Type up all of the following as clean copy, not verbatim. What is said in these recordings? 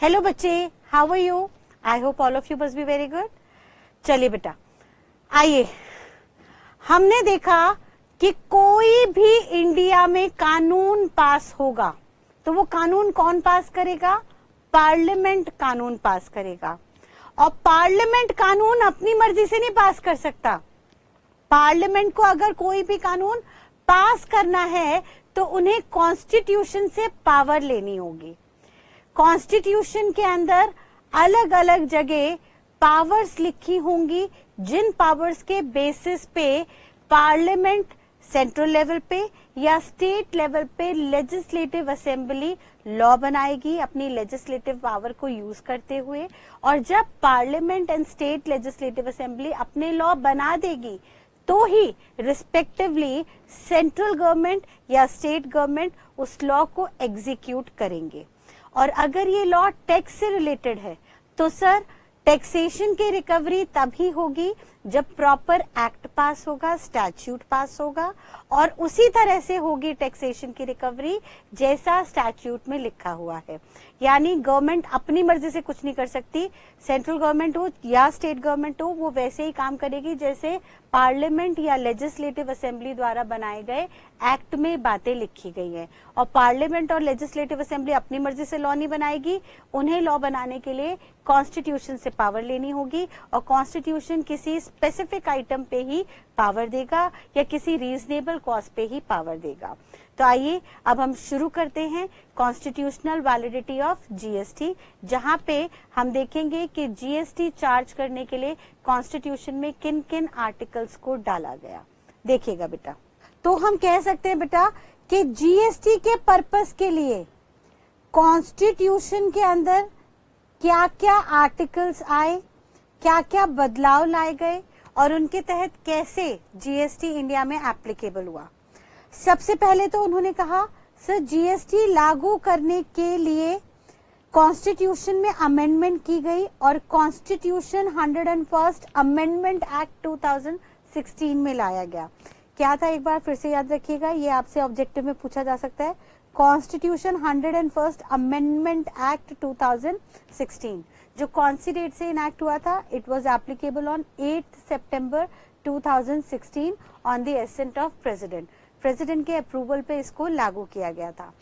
Hello बच्चे, how are you? I hope all of you must be very good. चलिए बेटा, आइए, हमने देखा कि कोई भी इंडिया में कानून पास होगा तो वो कानून कौन पास करेगा? पार्लियामेंट कानून पास करेगा। और पार्लियामेंट कानून अपनी मर्जी से नहीं पास कर सकता। पार्लियामेंट को अगर कोई भी कानून पास करना है तो उन्हें कॉन्स्टिट्यूशन से पावर लेनी होगी। कॉन्स्टिट्यूशन के अंदर अलग अलग जगह पावर्स लिखी होंगी, जिन पावर्स के बेसिस पे पार्लियामेंट सेंट्रल लेवल पे या स्टेट लेवल पे लेजिस्लेटिव असेंबली लॉ बनाएगी अपनी लेजिस्लेटिव पावर को यूज करते हुए। और जब parliament and state legislative assembly अपने लॉ बना देगी तो ही रिस्पेक्टिवली सेंट्रल गवर्नमेंट या स्टेट गवर्नमेंट उस लॉ को एग्जीक्यूट करेंगे। और अगर ये लॉ टैक्स से रिलेटेड है तो सर टैक्सेशन की रिकवरी तभी होगी जब प्रॉपर एक्ट पास होगा, स्टैट्यूट पास होगा, और उसी तरह से होगी टैक्सेशन की रिकवरी जैसा स्टैट्यूट में लिखा हुआ है। यानी गवर्नमेंट अपनी मर्जी से कुछ नहीं कर सकती। सेंट्रल गवर्नमेंट हो या स्टेट गवर्नमेंट हो, वो वैसे ही काम करेगी जैसे पार्लियामेंट या लेजिस्लेटिव असेंबली द्वारा बनाए गए एक्ट में बातें लिखी गई हैं। और पार्लियामेंट और लेजिस्लेटिव असेंबली अपनी मर्जी से लॉ नहीं बनाएगी, उन्हें लॉ बनाने के लिए कॉन्स्टिट्यूशन से पावर लेनी होगी। और कॉन्स्टिट्यूशन किसी स्पेसिफिक आइटम पे ही पावर देगा या किसी रीजनेबल कॉज पे ही पावर देगा। तो आइए अब हम शुरू करते हैं कॉन्स्टिट्यूशनल वैलिडिटी ऑफ जीएसटी, जहां पे हम देखेंगे कि जीएसटी चार्ज करने के लिए कॉन्स्टिट्यूशन में किन किन आर्टिकल्स को डाला गया। देखिएगा बेटा, तो हम कह सकते हैं बेटा कि जीएसटी के पर्पस के लिए कॉन्स्टिट्यूशन के अंदर क्या क्या आर्टिकल्स आए, क्या क्या बदलाव लाए गए और उनके तहत कैसे जीएसटी इंडिया में एप्लीकेबल हुआ। सबसे पहले तो उन्होंने कहा सर जीएसटी लागू करने के लिए कॉन्स्टिट्यूशन में अमेंडमेंट की गई और कॉन्स्टिट्यूशन 101st अमेंडमेंट एक्ट 2016 में लाया गया। क्या था एक बार फिर से याद रखिएगा, ये आपसे ऑब्जेक्टिव में पूछा जा सकता है। कॉन्स्टिट्यूशन 101st अमेंडमेंट एक्ट 2016 जो कौन सी डेट से इनैक्ट हुआ था? It was applicable on 8 September 2016 on the ascent of president. President के अप्रूवल पे इसको लागू किया गया था।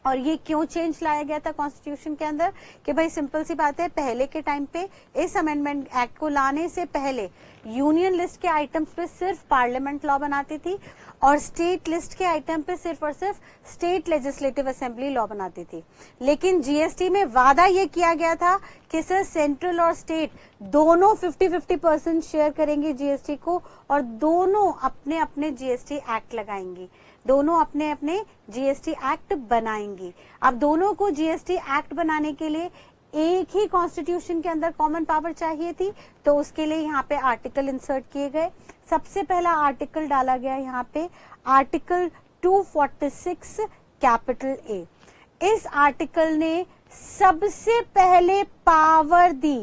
और ये क्यों चेंज लाया गया था कॉन्स्टिट्यूशन के अंदर? कि भाई सिंपल सी बात है, पहले के टाइम पे इस अमेंडमेंट एक्ट को लाने से पहले यूनियन लिस्ट के आइटम्स पे सिर्फ पार्लियामेंट लॉ बनाती थी और स्टेट लिस्ट के आइटम पे सिर्फ और सिर्फ स्टेट लेजिस्लेटिव असेंबली लॉ बनाती थी। लेकिन जीएसटी में वादा ये किया गया था कि सर सेंट्रल और स्टेट दोनों 50-50% शेयर करेंगे जीएसटी को और दोनों अपने अपने जीएसटी एक्ट लगाएंगी, दोनों अपने अपने जीएसटी एक्ट बनाएंगी। अब दोनों को जीएसटी एक्ट बनाने के लिए एक ही कॉन्स्टिट्यूशन के अंदर कॉमन पावर चाहिए थी, तो उसके लिए यहाँ पे आर्टिकल इंसर्ट किए गए। सबसे पहला आर्टिकल डाला गया यहाँ पे आर्टिकल 246 कैपिटल ए। इस आर्टिकल ने सबसे पहले पावर दी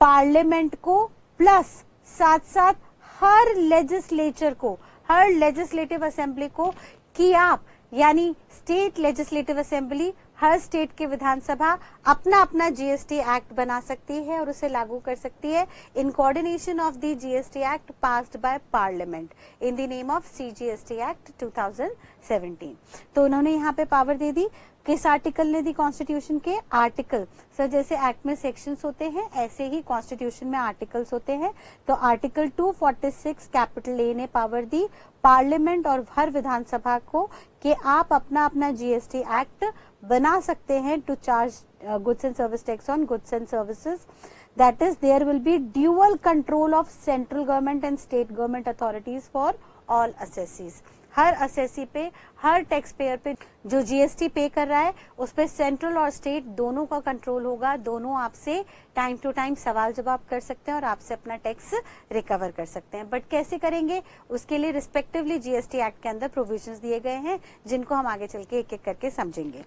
पार्लियामेंट को, प्लस साथ साथ हर लेजिस्लेचर को, हर लेजिस्लेटिव असेंबली को कि आप यानी स्टेट लेजिस्लेटिव असेंबली, हर स्टेट की विधानसभा अपना अपना जीएसटी एक्ट बना सकती है और उसे लागू कर सकती है in coordination of the GST act passed by parliament in the name of CGST act 2017। तो उन्होंने यहाँ पे पावर दे दी। किस आर्टिकल ने दी? कॉन्स्टिट्यूशन के आर्टिकल। सर जैसे एक्ट में सेक्शंस होते हैं ऐसे ही कॉन्स्टिट्यूशन में आर्टिकल्स होते हैं। तो आर्टिकल 246 कैपिटल ए ने पावर दी पार्लियामेंट और हर विधानसभा को कि आप अपना अपना जीएसटी एक्ट बना सकते हैं to charge goods and service tax on goods and services. That is there will be dual control of central government and state government authorities for all assessees. हर असेसी पे, हर टैक्स पेयर पे जो GST पे कर रहा है उस पे सेंट्रल और स्टेट दोनों का कंट्रोल होगा। दोनों आपसे टाइम टू टाइम सवाल जवाब कर सकते हैं और आपसे अपना टैक्स रिकवर कर सकते हैं। बट कैसे करेंगे? उसके लिए रिस्पेक्टिवली जीएसटी एक्ट के अंदर प्रोविजंस दिए गए हैं जिनको हम आगे चल के एक एक करके समझेंगे।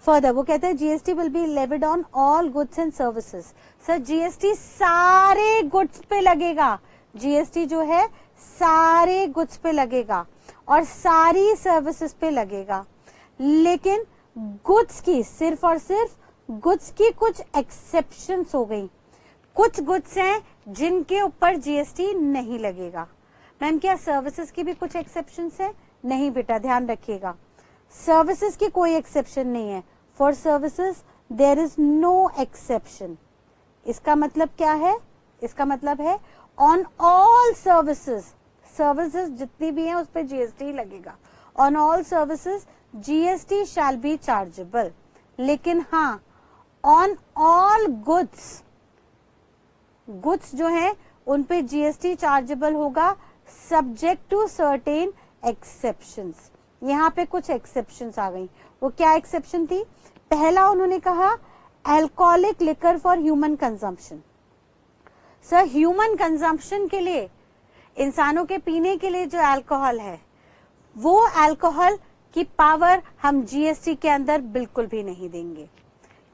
फर्दर वो कहते हैं GST will be levied on all goods and services. Sir GST सारे गुड्स पे लगेगा। जीएसटी जो है सारे गुड्स पे लगेगा और सारी सर्विसेज पे लगेगा, लेकिन गुड्स की सिर्फ और सिर्फ गुड्स की कुछ एक्सेप्शंस हो गई, कुछ गुड्स हैं जिनके ऊपर जीएसटी नहीं लगेगा। मैम क्या सर्विसेज की भी कुछ एक्सेप्शंस है? नहीं बेटा, ध्यान रखिएगा, सर्विसेज की कोई एक्सेप्शन नहीं है। For services there is no exception. इसका मतलब क्या है? इसका मतलब है ऑन ऑल सर्विसेज, सर्विसेज जितनी भी हैं उस पर जीएसटी लगेगा। On all services GST shall be chargeable. लेकिन हाँ, ऑन ऑल गुड्स, गुड्स जो है उन पे जीएसटी चार्जेबल होगा सब्जेक्ट टू सर्टेन एक्सेप्शंस। यहाँ पे कुछ एक्सेप्शंस आ गई। वो क्या एक्सेप्शन थी? पहला उन्होंने कहा alcoholic liquor for human consumption. Sir human consumption के लिए, इंसानों के पीने के लिए जो अल्कोहल है, वो अल्कोहल की पावर हम जीएसटी के अंदर बिल्कुल भी नहीं देंगे,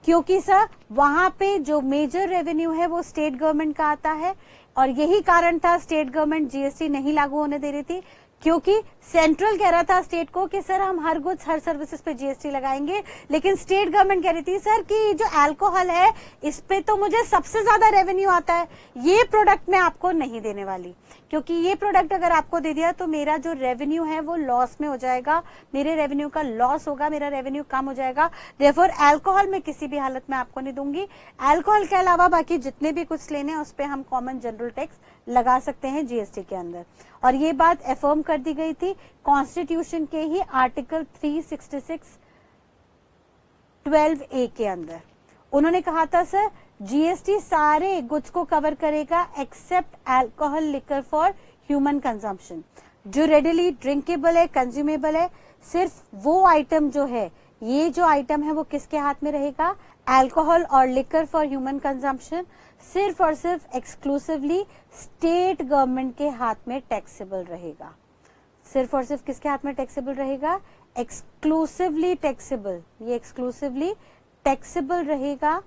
क्योंकि सर वहां पे जो मेजर रेवेन्यू है वो स्टेट गवर्नमेंट का आता है। और यही कारण था स्टेट गवर्नमेंट जीएसटी नहीं लागू होने दे रही थी, क्योंकि सेंट्रल कह रहा था स्टेट को कि सर हम हर गुड्स हर सर्विसेज पे जीएसटी लगाएंगे, लेकिन स्टेट गवर्नमेंट कह रही थी सर कि जो अल्कोहल है इस पे तो मुझे सबसे ज्यादा रेवेन्यू आता है, ये प्रोडक्ट मैं आपको नहीं देने वाली, क्योंकि ये प्रोडक्ट अगर आपको दे दिया तो मेरा जो रेवेन्यू है वो लॉस में हो जाएगा, मेरे रेवेन्यू का लॉस होगा, मेरा रेवेन्यू कम हो जाएगा। देयरफॉर अल्कोहल मैं किसी भी हालत में आपको नहीं दूंगी। अल्कोहल के अलावा बाकी जितने भी कुछ लेने हैं उस पर हम कॉमन जनरल टैक्स लगा सकते हैं जीएसटी के अंदर। और ये बात एफर्म कर दी गई थी कॉन्स्टिट्यूशन के ही आर्टिकल 366(12)(a) के अंदर। उन्होंने कहा था सर जीएसटी सारे गुड्स को कवर करेगा except alcohol liquor for human consumption. जो रेडिली ड्रिंकेबल है, कंज्यूमेबल है, सिर्फ वो आइटम जो है, ये जो आइटम है वो किसके हाथ में रहेगा? अल्कोहल और लिकर फॉर ह्यूमन कंजम्पशन सिर्फ और सिर्फ एक्सक्लूसिवली स्टेट गवर्नमेंट के हाथ में टैक्सेबल रहेगा। सिर्फ और सिर्फ किसके हाथ में टैक्सेबल रहेगा? Exclusively taxable. ये एक्सक्लूसिवली टैक्सेबल रहेगा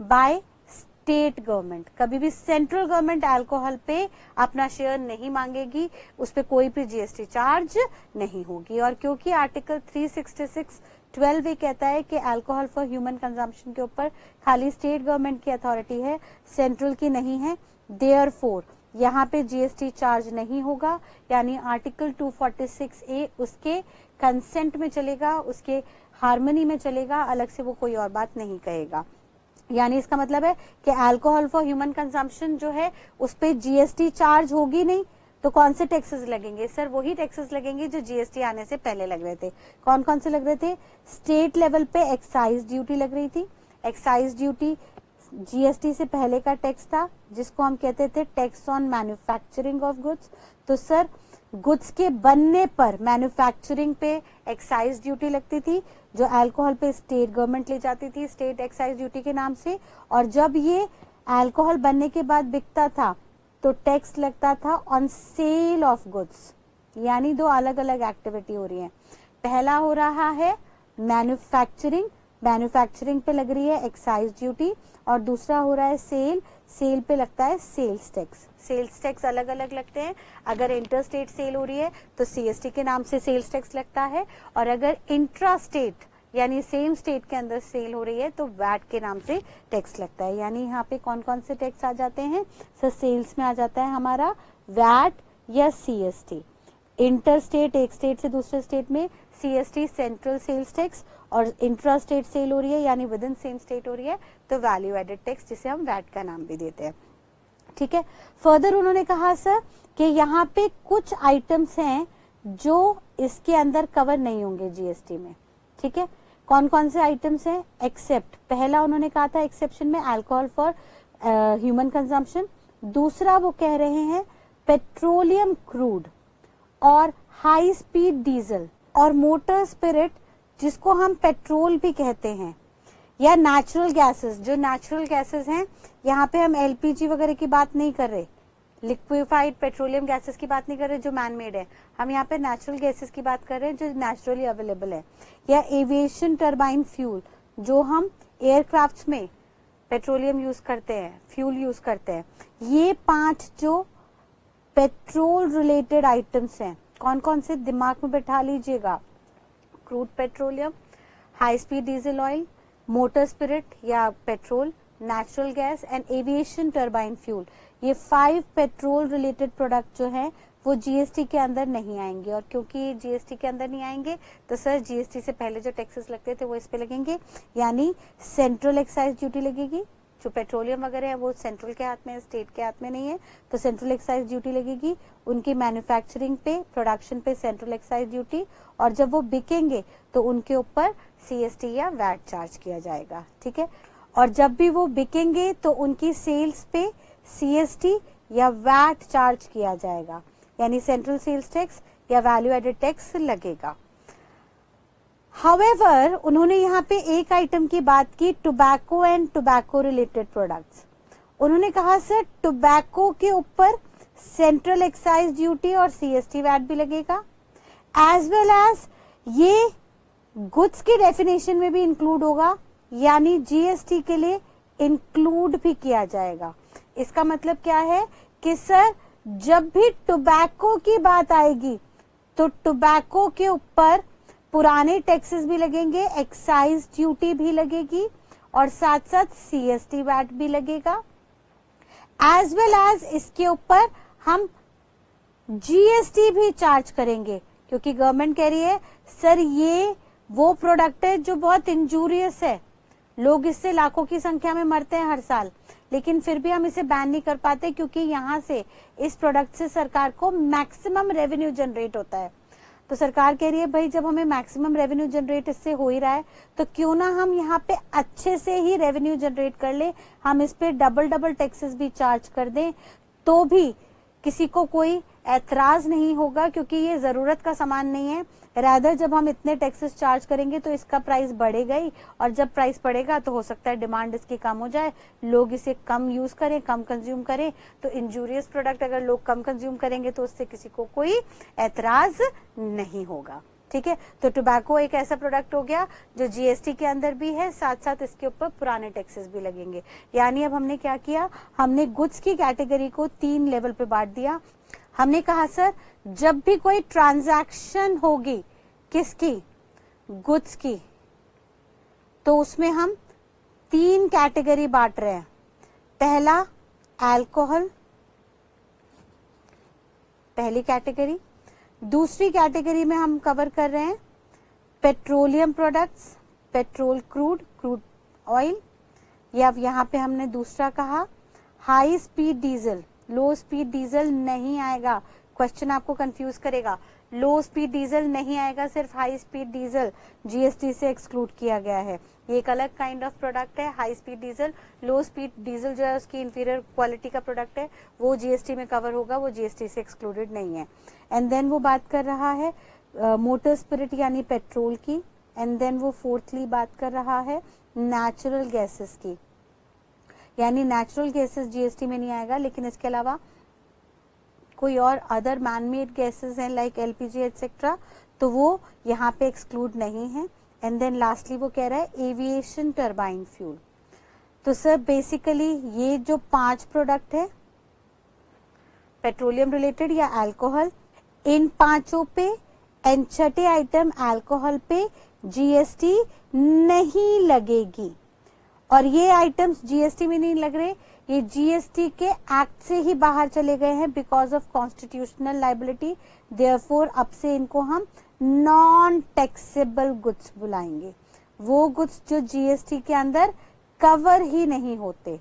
बाय स्टेट गवर्नमेंट। कभी भी सेंट्रल गवर्नमेंट अल्कोहल पे अपना शेयर नहीं मांगेगी, उस पे कोई भी जीएसटी चार्ज नहीं होगी। और क्योंकि आर्टिकल 366(12)(a) कहता है कि अल्कोहल फॉर ह्यूमन कंजम्पशन के ऊपर खाली स्टेट गवर्नमेंट की अथॉरिटी है, सेंट्रल की नहीं है, देयरफॉर यहाँ पे जीएसटी चार्ज नहीं होगा। यानी आर्टिकल 246(a) उसके कंसेंट में चलेगा, उसके हार्मनी में चलेगा, अलग से वो कोई और बात नहीं कहेगा। यानी इसका मतलब है कि अल्कोहल फॉर ह्यूमन कंजम्पशन जो है उस पे जीएसटी चार्ज होगी नहीं, तो कौन से टैक्सेस लगेंगे? सर वही टैक्सेस लगेंगे जो जीएसटी आने से पहले लग रहे थे। कौन कौन से लग रहे थे? स्टेट लेवल पे एक्साइज ड्यूटी लग रही थी। एक्साइज ड्यूटी जीएसटी से पहले का टैक्स था, जिसको हम कहते थे tax on manufacturing of goods. तो सर गुड्स के बनने पर मैन्युफैक्चरिंग पे एक्साइज ड्यूटी लगती थी, जो अल्कोहल पे स्टेट गवर्नमेंट ले जाती थी स्टेट एक्साइज ड्यूटी के नाम से। और जब ये अल्कोहल बनने के बाद बिकता था तो टैक्स लगता था ऑन सेल ऑफ गुड्स। यानी दो अलग अलग एक्टिविटी हो रही है। पहला हो रहा है मैन्युफैक्चरिंग, मैन्युफैक्चरिंग पे लग रही है एक्साइज ड्यूटी, और दूसरा हो रहा है सेल, सेल पे लगता है सेल्स टैक्स। सेल्स टैक्स अलग अलग लगते हैं। अगर इंटर स्टेट सेल हो रही है तो सीएसटी के नाम से सेल्स टैक्स लगता है, और अगर इंट्रा स्टेट यानी सेम स्टेट के अंदर सेल हो रही है तो वैट के नाम से टैक्स लगता है। यानी यहाँ पे कौन कौन से टैक्स आ जाते हैं? सर सेल्स में आ जाता है हमारा वैट या सीएसटी। इंटर स्टेट एक स्टेट से दूसरे स्टेट में सीएसटी सेंट्रल सेल्स टैक्स, और इंट्रा स्टेट सेल हो रही है यानी विद इन सेम स्टेट हो रही है तो वैल्यू एडेड टैक्स, जिसे हम वैट का नाम भी देते हैं। ठीक है। फर्दर उन्होंने कहा सर कि यहाँ पे कुछ आइटम्स हैं जो इसके अंदर कवर नहीं होंगे जीएसटी में। ठीक है। कौन कौन से आइटम्स हैं? एक्सेप्ट, पहला उन्होंने कहा था एक्सेप्शन में अल्कोहल फॉर ह्यूमन कंजम्पशन। दूसरा वो कह रहे हैं पेट्रोलियम क्रूड और हाई स्पीड डीजल और मोटर स्पिरिट, जिसको हम पेट्रोल भी कहते हैं, या नेचुरल गैसेस। जो नेचुरल गैसेस हैं, यहाँ पे हम एलपीजी वगैरह की बात नहीं कर रहे, लिक्विफाइड पेट्रोलियम गैसेस की बात नहीं कर रहे जो मैन मेड है, हम यहाँ पे नेचुरल गैसेस की बात कर रहे हैं जो नेचुरली अवेलेबल है। या एविएशन टर्बाइन फ्यूल, जो हम एयरक्राफ्ट में पेट्रोलियम यूज करते हैं, फ्यूल यूज करते हैं। ये 5 जो पेट्रोल रिलेटेड आइटम्स हैं, कौन कौन से दिमाग में बैठा लीजिएगा? Crude petroleum, high speed diesel oil, motor spirit या petrol, natural gas and aviation turbine fuel. ये 5 पेट्रोल रिलेटेड प्रोडक्ट जो है वो जीएसटी के अंदर नहीं आएंगे। और क्योंकि जीएसटी के अंदर नहीं आएंगे तो सर जीएसटी से पहले जो टैक्सेस लगते थे वो इस पे लगेंगे, यानी सेंट्रल एक्साइज ड्यूटी लगेगी। जो पेट्रोलियम वगैरह है वो सेंट्रल के हाथ में है, स्टेट के हाथ में नहीं है, तो सेंट्रल एक्साइज ड्यूटी लगेगी। उनकी मैन्युफैक्चरिंग पे, प्रोडक्शन पे सेंट्रल एक्साइज ड्यूटी, और जब वो बिकेंगे तो उनके ऊपर सीएसटी या वैट चार्ज किया जाएगा। ठीक है, और जब भी वो बिकेंगे तो उनकी सेल्स पे सीएसटी या वैट चार्ज किया जाएगा, यानी सेंट्रल सेल्स टैक्स या वैल्यू एडेड टैक्स लगेगा। हाउएवर उन्होंने यहाँ पे एक आइटम की बात की, tobacco and tobacco related products. उन्होंने कहा सर टोबैको के ऊपर सेंट्रल एक्साइज ड्यूटी और सीएसटी वैट भी लगेगा, एज वेल एज ये गुड्स की डेफिनेशन में भी इंक्लूड होगा, यानी जीएसटी के लिए इंक्लूड भी किया जाएगा। इसका मतलब क्या है कि सर जब भी टोबैको की बात आएगी तो टोबैको के ऊपर पुराने टैक्सेस भी लगेंगे, एक्साइज ड्यूटी भी लगेगी और साथ साथ सीएसटी वैट भी लगेगा, एज वेल एज इसके ऊपर हम जीएसटी भी चार्ज करेंगे, क्योंकि गवर्नमेंट कह रही है सर ये वो प्रोडक्ट है जो बहुत इंजूरियस है, लोग इससे लाखों की संख्या में मरते हैं हर साल, लेकिन फिर भी हम इसे बैन नहीं कर पाते क्योंकि यहाँ से इस प्रोडक्ट से सरकार को मैक्सिमम रेवेन्यू जनरेट होता है। तो सरकार कह रही है भाई जब हमें मैक्सिमम रेवेन्यू जनरेट इससे हो ही रहा है तो क्यों ना हम यहाँ पे अच्छे से ही रेवेन्यू जनरेट कर ले, हम इस पे डबल टैक्सेस भी चार्ज कर दें तो भी किसी को कोई ऐतराज नहीं होगा, क्योंकि ये जरूरत का सामान नहीं है। रादर जब हम इतने टैक्सेस चार्ज करेंगे तो इसका प्राइस बढ़ेगा ही, और जब प्राइस बढ़ेगा तो हो सकता है डिमांड इसकी कम हो जाए, लोग इसे कम यूज करें, कम कंज्यूम करें। तो इंजूरियस प्रोडक्ट अगर लोग कम कंज्यूम करेंगे तो उससे किसी को कोई ऐतराज नहीं होगा। ठीक है, तो टोबैको एक ऐसा प्रोडक्ट हो गया जो जीएसटी के अंदर भी है, साथ साथ इसके ऊपर पुराने टैक्सेस भी लगेंगे। यानी अब हमने क्या किया, हमने गुड्स की कैटेगरी को 3 लेवल पे बांट दिया। हमने कहा सर जब भी कोई ट्रांजैक्शन होगी किसकी, गुड्स की, तो उसमें हम 3 कैटेगरी बांट रहे हैं। पहला अल्कोहल, पहली कैटेगरी। दूसरी कैटेगरी में हम कवर कर रहे हैं petroleum products, petrol crude, crude oil, या यहाँ पे हमने दूसरा कहा हाई स्पीड डीजल। लो स्पीड डीजल नहीं आएगा, क्वेश्चन आपको कंफ्यूज करेगा। लो स्पीड डीजल नहीं आएगा, सिर्फ हाई स्पीड डीजल जीएसटी से एक्सक्लूड किया गया है। ये एक अलग काइंड ऑफ प्रोडक्ट है, हाई स्पीड डीजल। लो स्पीड डीजल जो है उसकी इंफीरियर क्वालिटी का प्रोडक्ट है, वो जीएसटी में कवर होगा, वो जीएसटी से एक्सक्लूडेड नहीं है। एंड देन वो बात कर रहा है मोटर स्पिरिट यानी पेट्रोल की। एंड देन वो फोर्थली बात कर रहा है नेचुरल गैसेस की, यानी नेचुरल गैसेस जीएसटी में नहीं आएगा, लेकिन इसके अलावा कोई और अदर मैन मेड गैसेस हैं लाइक एलपीजी एटसेट्रा, तो वो यहाँ पे एक्सक्लूड नहीं है। एंड देन लास्टली वो कह रहा है एविएशन टर्बाइन फ्यूल। तो सर बेसिकली ये जो 5 प्रोडक्ट है पेट्रोलियम रिलेटेड या अल्कोहल, इन 5 पे एंड छठे आइटम अल्कोहल पे जीएसटी नहीं लगेगी। और ये आइटम्स जीएसटी में नहीं लग रहे, ये जीएसटी के एक्ट से ही बाहर चले गए हैं because of constitutional liability. Therefore अब से इनको हम नॉन टैक्सेबल गुड्स बुलाएंगे, वो गुड्स जो जीएसटी के अंदर कवर ही नहीं होते।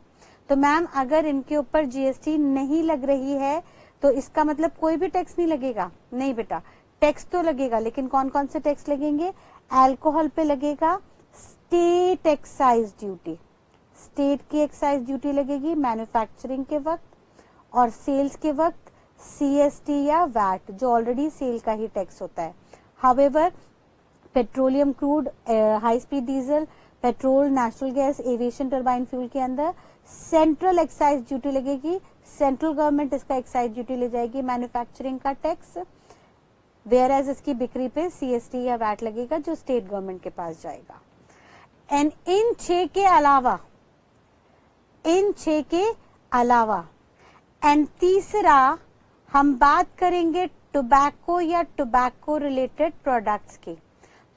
तो मैम अगर इनके ऊपर जीएसटी नहीं लग रही है तो इसका मतलब कोई भी टैक्स नहीं लगेगा? नहीं बेटा, टैक्स तो लगेगा, लेकिन कौन कौन से टैक्स लगेंगे? अल्कोहल पे लगेगा स्टेट एक्साइज ड्यूटी, स्टेट की एक्साइज ड्यूटी लगेगी मैन्युफैक्चरिंग के वक्त, और सेल्स के वक्त सीएसटी या वैट जो ऑलरेडी सेल का ही टैक्स होता है। However petroleum crude, high speed diesel, petrol, natural gas, aviation turbine fuel के अंदर सेंट्रल एक्साइज ड्यूटी लगेगी, सेंट्रल गवर्नमेंट इसका एक्साइज ड्यूटी ले जाएगी, मैन्युफैक्चरिंग का टैक्स, वेयर एज इसकी बिक्री पे सीएसटी या वैट लगेगा जो स्टेट गवर्नमेंट के पास जाएगा। एंड इन 6 के अलावा एंड तीसरा हम बात करेंगे टोबैको या टोबैको रिलेटेड प्रोडक्ट्स की।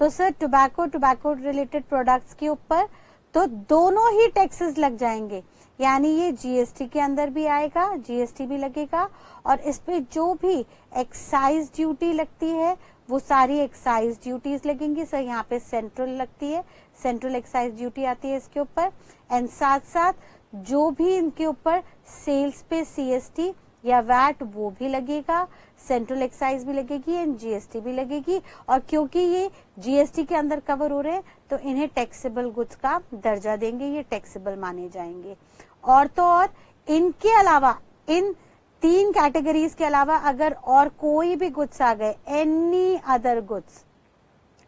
तो सर टोबैको रिलेटेड प्रोडक्ट्स के ऊपर तो दोनों ही टैक्सेस लग जाएंगे, यानी ये जीएसटी के अंदर भी आएगा, जीएसटी भी लगेगा, और इस पे जो भी एक्साइज ड्यूटी लगती है वो सारी एक्साइज ड्यूटीज लगेंगी। सर यहाँ पे सेंट्रल लगती है, सेंट्रल एक्साइज ड्यूटी आती है इसके ऊपर, एंड साथ साथ जो भी इनके ऊपर सेल्स पे सीएसटी या वैट वो भी लगेगा, सेंट्रल एक्साइज भी लगेगी एंड जीएसटी भी लगेगी। और क्योंकि ये जीएसटी के अंदर कवर हो रहे हैं तो इन्हें टैक्सेबल गुड्स का दर्जा देंगे, ये टैक्सेबल माने जाएंगे। और तो और इनके अलावा, इन 3 कैटेगरीज के अलावा अगर और कोई भी गुड्स आ गए, एनी अदर गुड्स,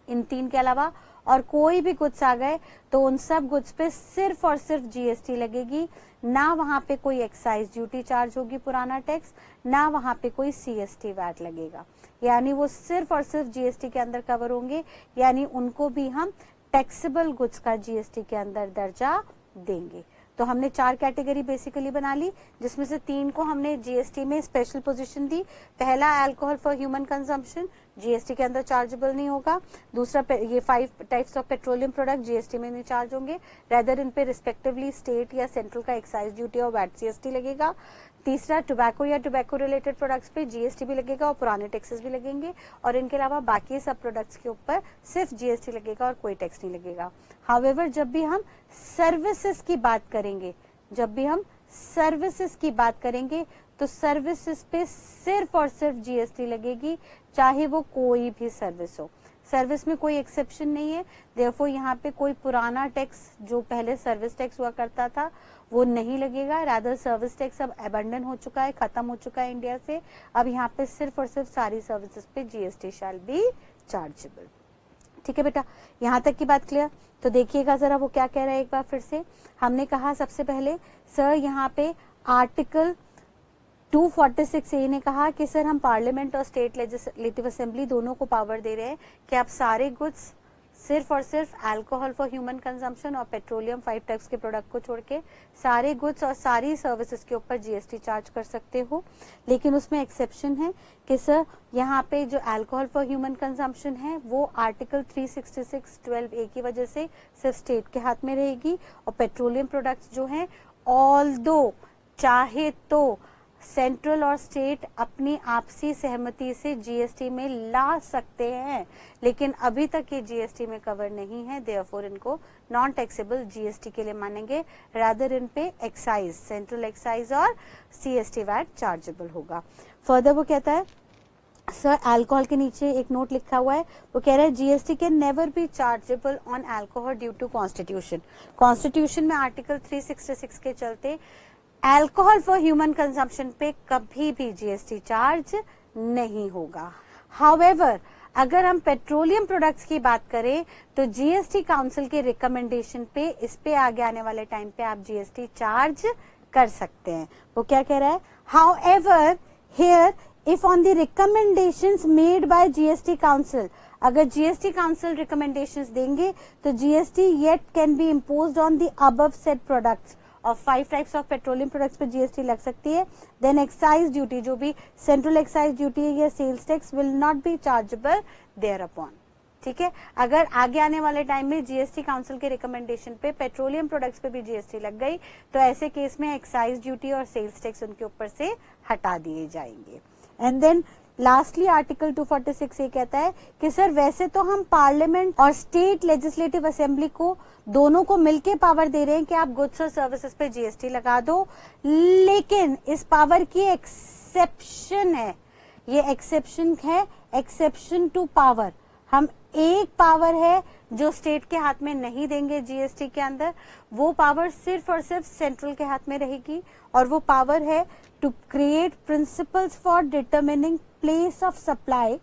इन 3 के अलावा और कोई भी गुड्स आ गए तो उन सब गुड्स पे सिर्फ और सिर्फ जीएसटी लगेगी, ना वहां पे कोई एक्साइज ड्यूटी चार्ज होगी पुराना टैक्स, ना वहां पे कोई सीएसटी वैट लगेगा, यानी वो सिर्फ और सिर्फ जीएसटी के अंदर कवर होंगे, यानी उनको भी हम टैक्सेबल गुड्स का जीएसटी के अंदर दर्जा देंगे। तो हमने 4 कैटेगरी बेसिकली बना ली, जिसमें से 3 को हमने जीएसटी में स्पेशल पोजीशन दी। पहला alcohol for human consumption GST के अंदर चार्जेबल नहीं होगा। दूसरा ये 5 types of petroleum product GST में नहीं चार्ज होंगे, रेदर इन पे रिस्पेक्टिवली स्टेट या सेंट्रल का एक्साइज ड्यूटी और वैट सीएसटी लगेगा। तीसरा टोबैको या टोबैको रिलेटेड प्रोडक्ट्स पे जीएसटी भी लगेगा और पुराने टैक्सेस भी लगेंगे, और इनके अलावा बाकी सब प्रोडक्ट्स के ऊपर सिर्फ जीएसटी लगेगा और कोई टैक्स नहीं लगेगा। हाउएवर जब भी हम सर्विसेज की बात करेंगे, तो सर्विसेज पे सिर्फ और सिर्फ जीएसटी लगेगी, चाहे वो कोई भी सर्विस हो। सर्विस में कोई एक्सेप्शन नहीं है, देयरफॉर यहाँ पे कोई पुराना टैक्स जो पहले सर्विस टैक्स हुआ करता था वो नहीं लगेगा। रादर सर्विस टैक्स अब अबंडन हो चुका है, खत्म हो चुका है इंडिया से। अब यहाँ पे सिर्फ और सिर्फ सारी सर्विसेज पे जीएसटी शैल बी चार्जेबल। ठीक है बेटा, यहाँ तक की बात क्लियर। तो देखिएगा जरा वो क्या कह रहा है एक बार फिर से। हमने कहा सबसे पहले सर यहाँ पे आर्टिकल 246A ने कहा कि सर हम पार्लियामेंट और स्टेट लेजिस्लेटिव असेंबली दोनों को पावर दे रहे हैं कि आप सारे गुड्स सिर्फ और सिर्फ अल्कोहल फॉर ह्यूमन कंजम्पशन और पेट्रोलियम 5 टाइप्स के प्रोडक्ट को छोड़ के सारे गुड्स और सारी सर्विसेज के ऊपर जीएसटी चार्ज कर सकते हो। लेकिन उसमें एक्सेप्शन है कि सर यहाँ पे जो अल्कोहल फॉर ह्यूमन कंजम्पशन है वो आर्टिकल 366(12)A की वजह से सिर्फ स्टेट के हाथ में रहेगी, और पेट्रोलियम प्रोडक्ट्स जो हैं ऑल्दो चाहे तो सेंट्रल और स्टेट अपनी आपसी सहमति से जीएसटी में ला सकते हैं, लेकिन अभी तक ये जीएसटी में कवर नहीं है, देयरफॉर इनको नॉन टैक्सेबल जीएसटी के लिए मानेंगे। रादर इन पे एक्साइज, सेंट्रल एक्साइज और सीएसटी वैट चार्जेबल होगा। फर्दर वो कहता है सर अल्कोहल के नीचे एक नोट लिखा हुआ है, वो कह रहा है GST can never be chargeable on alcohol due to constitution. Constitution में आर्टिकल 366 के चलते अल्कोहल फॉर ह्यूमन कंजम्पशन पे कभी भी जीएसटी चार्ज नहीं होगा। हाउएवर अगर हम पेट्रोलियम प्रोडक्ट्स की बात करें तो जीएसटी काउंसिल के रिकमेंडेशन पे इस पे आगे आने वाले टाइम पे आप जीएसटी चार्ज कर सकते हैं। वो क्या कह रहा है, however here if on the recommendations made bye GST council, अगर जीएसटी काउंसिल रिकमेंडेशंस देंगे तो GST yet can be imposed on the above said products और 5 टाइप्स ऑफ पेट्रोलियम प्रोडक्ट्स पे जीएसटी लग सकती है। देन एक्साइज ड्यूटी, जो भी सेंट्रल एक्साइज ड्यूटी है या sales tax will not be chargeable thereupon. ठीक है, अगर आगे आने वाले टाइम में जीएसटी काउंसिल के रिकमेंडेशन पे पेट्रोलियम प्रोडक्ट्स पे भी जीएसटी लग गई तो ऐसे केस में एक्साइज ड्यूटी और सेल्स टैक्स उनके ऊपर से हटा दिए जाएंगे। एंड देन लास्टली आर्टिकल 246 कहता है कि सर वैसे तो हम पार्लियामेंट और स्टेट लेजिस्लेटिव असेंबली को दोनों को मिलके पावर दे रहे हैं कि आप गुड्स और सर्विसेज पे जीएसटी लगा दो, लेकिन इस पावर की एक्सेप्शन है। ये एक्सेप्शन है, एक्सेप्शन टू पावर। हम एक पावर है जो स्टेट के हाथ में नहीं देंगे जीएसटी के अंदर, वो पावर सिर्फ और सिर्फ सेंट्रल के हाथ में रहेगी, और वो पावर है to create principles for determining place of supply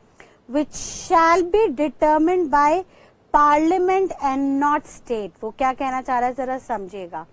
which shall be determined by parliament and not state. वो क्या कहना चाह रहा है जरा समझिएगा।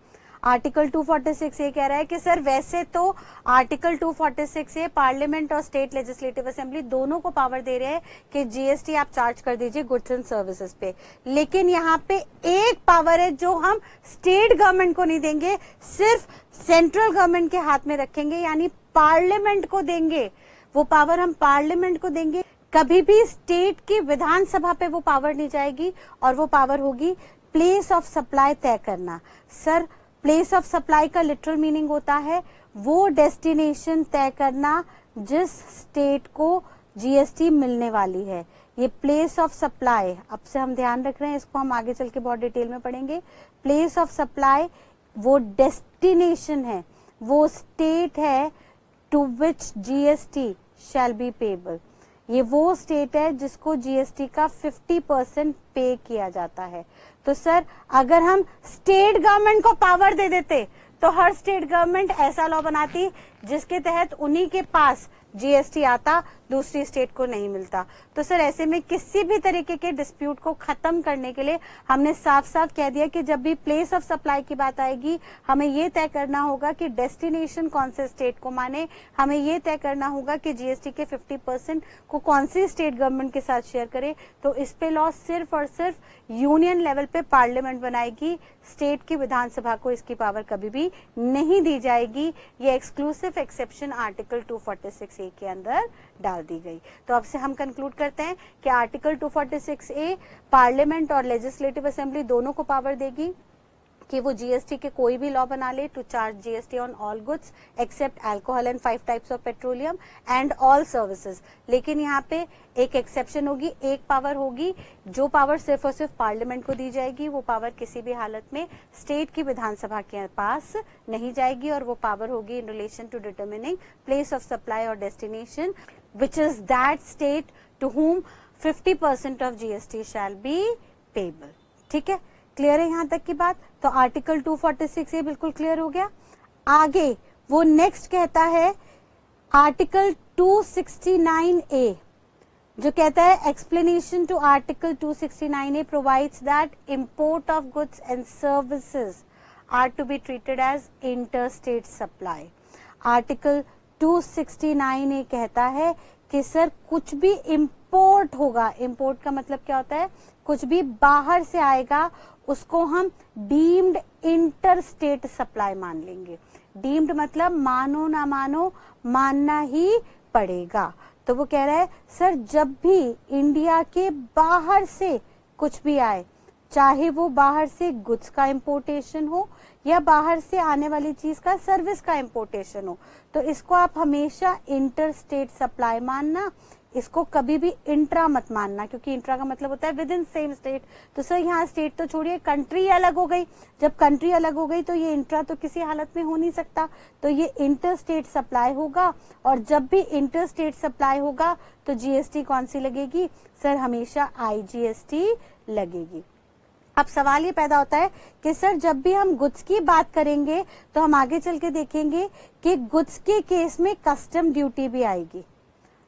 आर्टिकल 246 ये कह रहा है कि सर वैसे तो आर्टिकल 246 ये पार्लियामेंट और स्टेट लेजिस्लेटिव असेंबली दोनों को पावर दे रहे हैं कि जीएसटी आप चार्ज कर दीजिए गुड्स एंड सर्विसेज पे, लेकिन यहाँ पे एक पावर है जो हम स्टेट गवर्नमेंट को नहीं देंगे, सिर्फ सेंट्रल गवर्नमेंट के हाथ में रखेंगे, यानी पार्लियामेंट को देंगे। वो पावर हम पार्लियामेंट को देंगे। कभी भी स्टेट की विधानसभा पे वो पावर नहीं जाएगी और वो पावर होगी प्लेस ऑफ सप्लाई तय करना। सर प्लेस ऑफ सप्लाई का लिटरल मीनिंग होता है वो डेस्टिनेशन तय करना जिस स्टेट को जीएसटी मिलने वाली है। ये प्लेस ऑफ सप्लाई, अब से हम ध्यान रख रहे हैं, इसको हम आगे चल के बहुत डिटेल में पढ़ेंगे। प्लेस ऑफ सप्लाई वो डेस्टिनेशन है, वो स्टेट है to which GST shall be payable. ये वो स्टेट है जिसको जीएसटी का 50% पे किया जाता है। तो सर अगर हम स्टेट गवर्नमेंट को पावर दे देते तो हर स्टेट गवर्नमेंट ऐसा लॉ बनाती जिसके तहत उन्हीं के पास जीएसटी आता, दूसरी स्टेट को नहीं मिलता। तो सर ऐसे में किसी भी तरीके के डिस्प्यूट को खत्म करने के लिए हमने साफ साफ कह दिया कि जब भी प्लेस ऑफ सप्लाई की बात आएगी हमें ये तय करना होगा कि डेस्टिनेशन कौन से स्टेट को माने, हमें ये तय करना होगा कि जीएसटी के 50% को कौन सी स्टेट गवर्नमेंट के साथ शेयर करे। तो इस पे लॉ सिर्फ और सिर्फ यूनियन लेवल पे पार्लियामेंट बनाएगी, स्टेट की विधानसभा को इसकी पावर कभी भी नहीं दी जाएगी। ये एक्सक्लूसिव एक्सेप्शन आर्टिकल 246A के अंदर डाल दी गई। तो अब से हम कंक्लूड करते हैं कि आर्टिकल 246A पार्लियामेंट और लेजिस्लेटिव असेंबली दोनों को पावर देगी कि वो जीएसटी के कोई भी लॉ बना ले to charge GST on all goods except alcohol and 5 types of petroleum and all services. लेकिन यहाँ पे एक एक्सेप्शन होगी, एक पावर होगी, जो पावर सिर्फ और सिर्फ पार्लियामेंट को दी जाएगी, वो पावर किसी भी हालत में स्टेट की विधानसभा के पास नहीं जाएगी, और वो पावर होगी in relation to determining place of supply और destination which is that state to whom 50% of GST shall be payable. ठीक है, क्लियर है यहाँ तक की बात। तो आर्टिकल 246 बिल्कुल क्लियर हो गया। आगे वो नेक्स्ट कहता है आर्टिकल 269A, जो कहता है explanation to article 269A provides that import of goods and services are to be treated as inter state supply. Article 269A कहता है कि सर कुछ भी इंपोर्ट होगा, इंपोर्ट का मतलब क्या होता है, कुछ भी बाहर से आएगा उसको हम डीम्ड इंटर स्टेट सप्लाई मान लेंगे। डीम्ड मतलब मानो ना मानो, मानना ही पड़ेगा। तो वो कह रहा है सर जब भी इंडिया के बाहर से कुछ भी आए, चाहे वो बाहर से गुड्स का इंपोर्टेशन हो या बाहर से आने वाली चीज का सर्विस का इंपोर्टेशन हो, तो इसको आप हमेशा इंटर स्टेट सप्लाई मानना, इसको कभी भी इंट्रा मत मानना, क्योंकि इंट्रा का मतलब होता है विद इन सेम स्टेट। तो सर यहाँ स्टेट तो छोड़िए, कंट्री अलग हो गई, जब कंट्री अलग हो गई तो ये इंट्रा तो किसी हालत में हो नहीं सकता, तो ये इंटर स्टेट सप्लाई होगा। और जब भी इंटर स्टेट सप्लाई होगा तो जीएसटी कौन सी लगेगी सर, हमेशा आईजीएसटी लगेगी। अब सवाल ये पैदा होता है कि सर जब भी हम गुड्स की बात करेंगे तो हम आगे चल के देखेंगे कि गुड्स के केस में कस्टम ड्यूटी भी आएगी।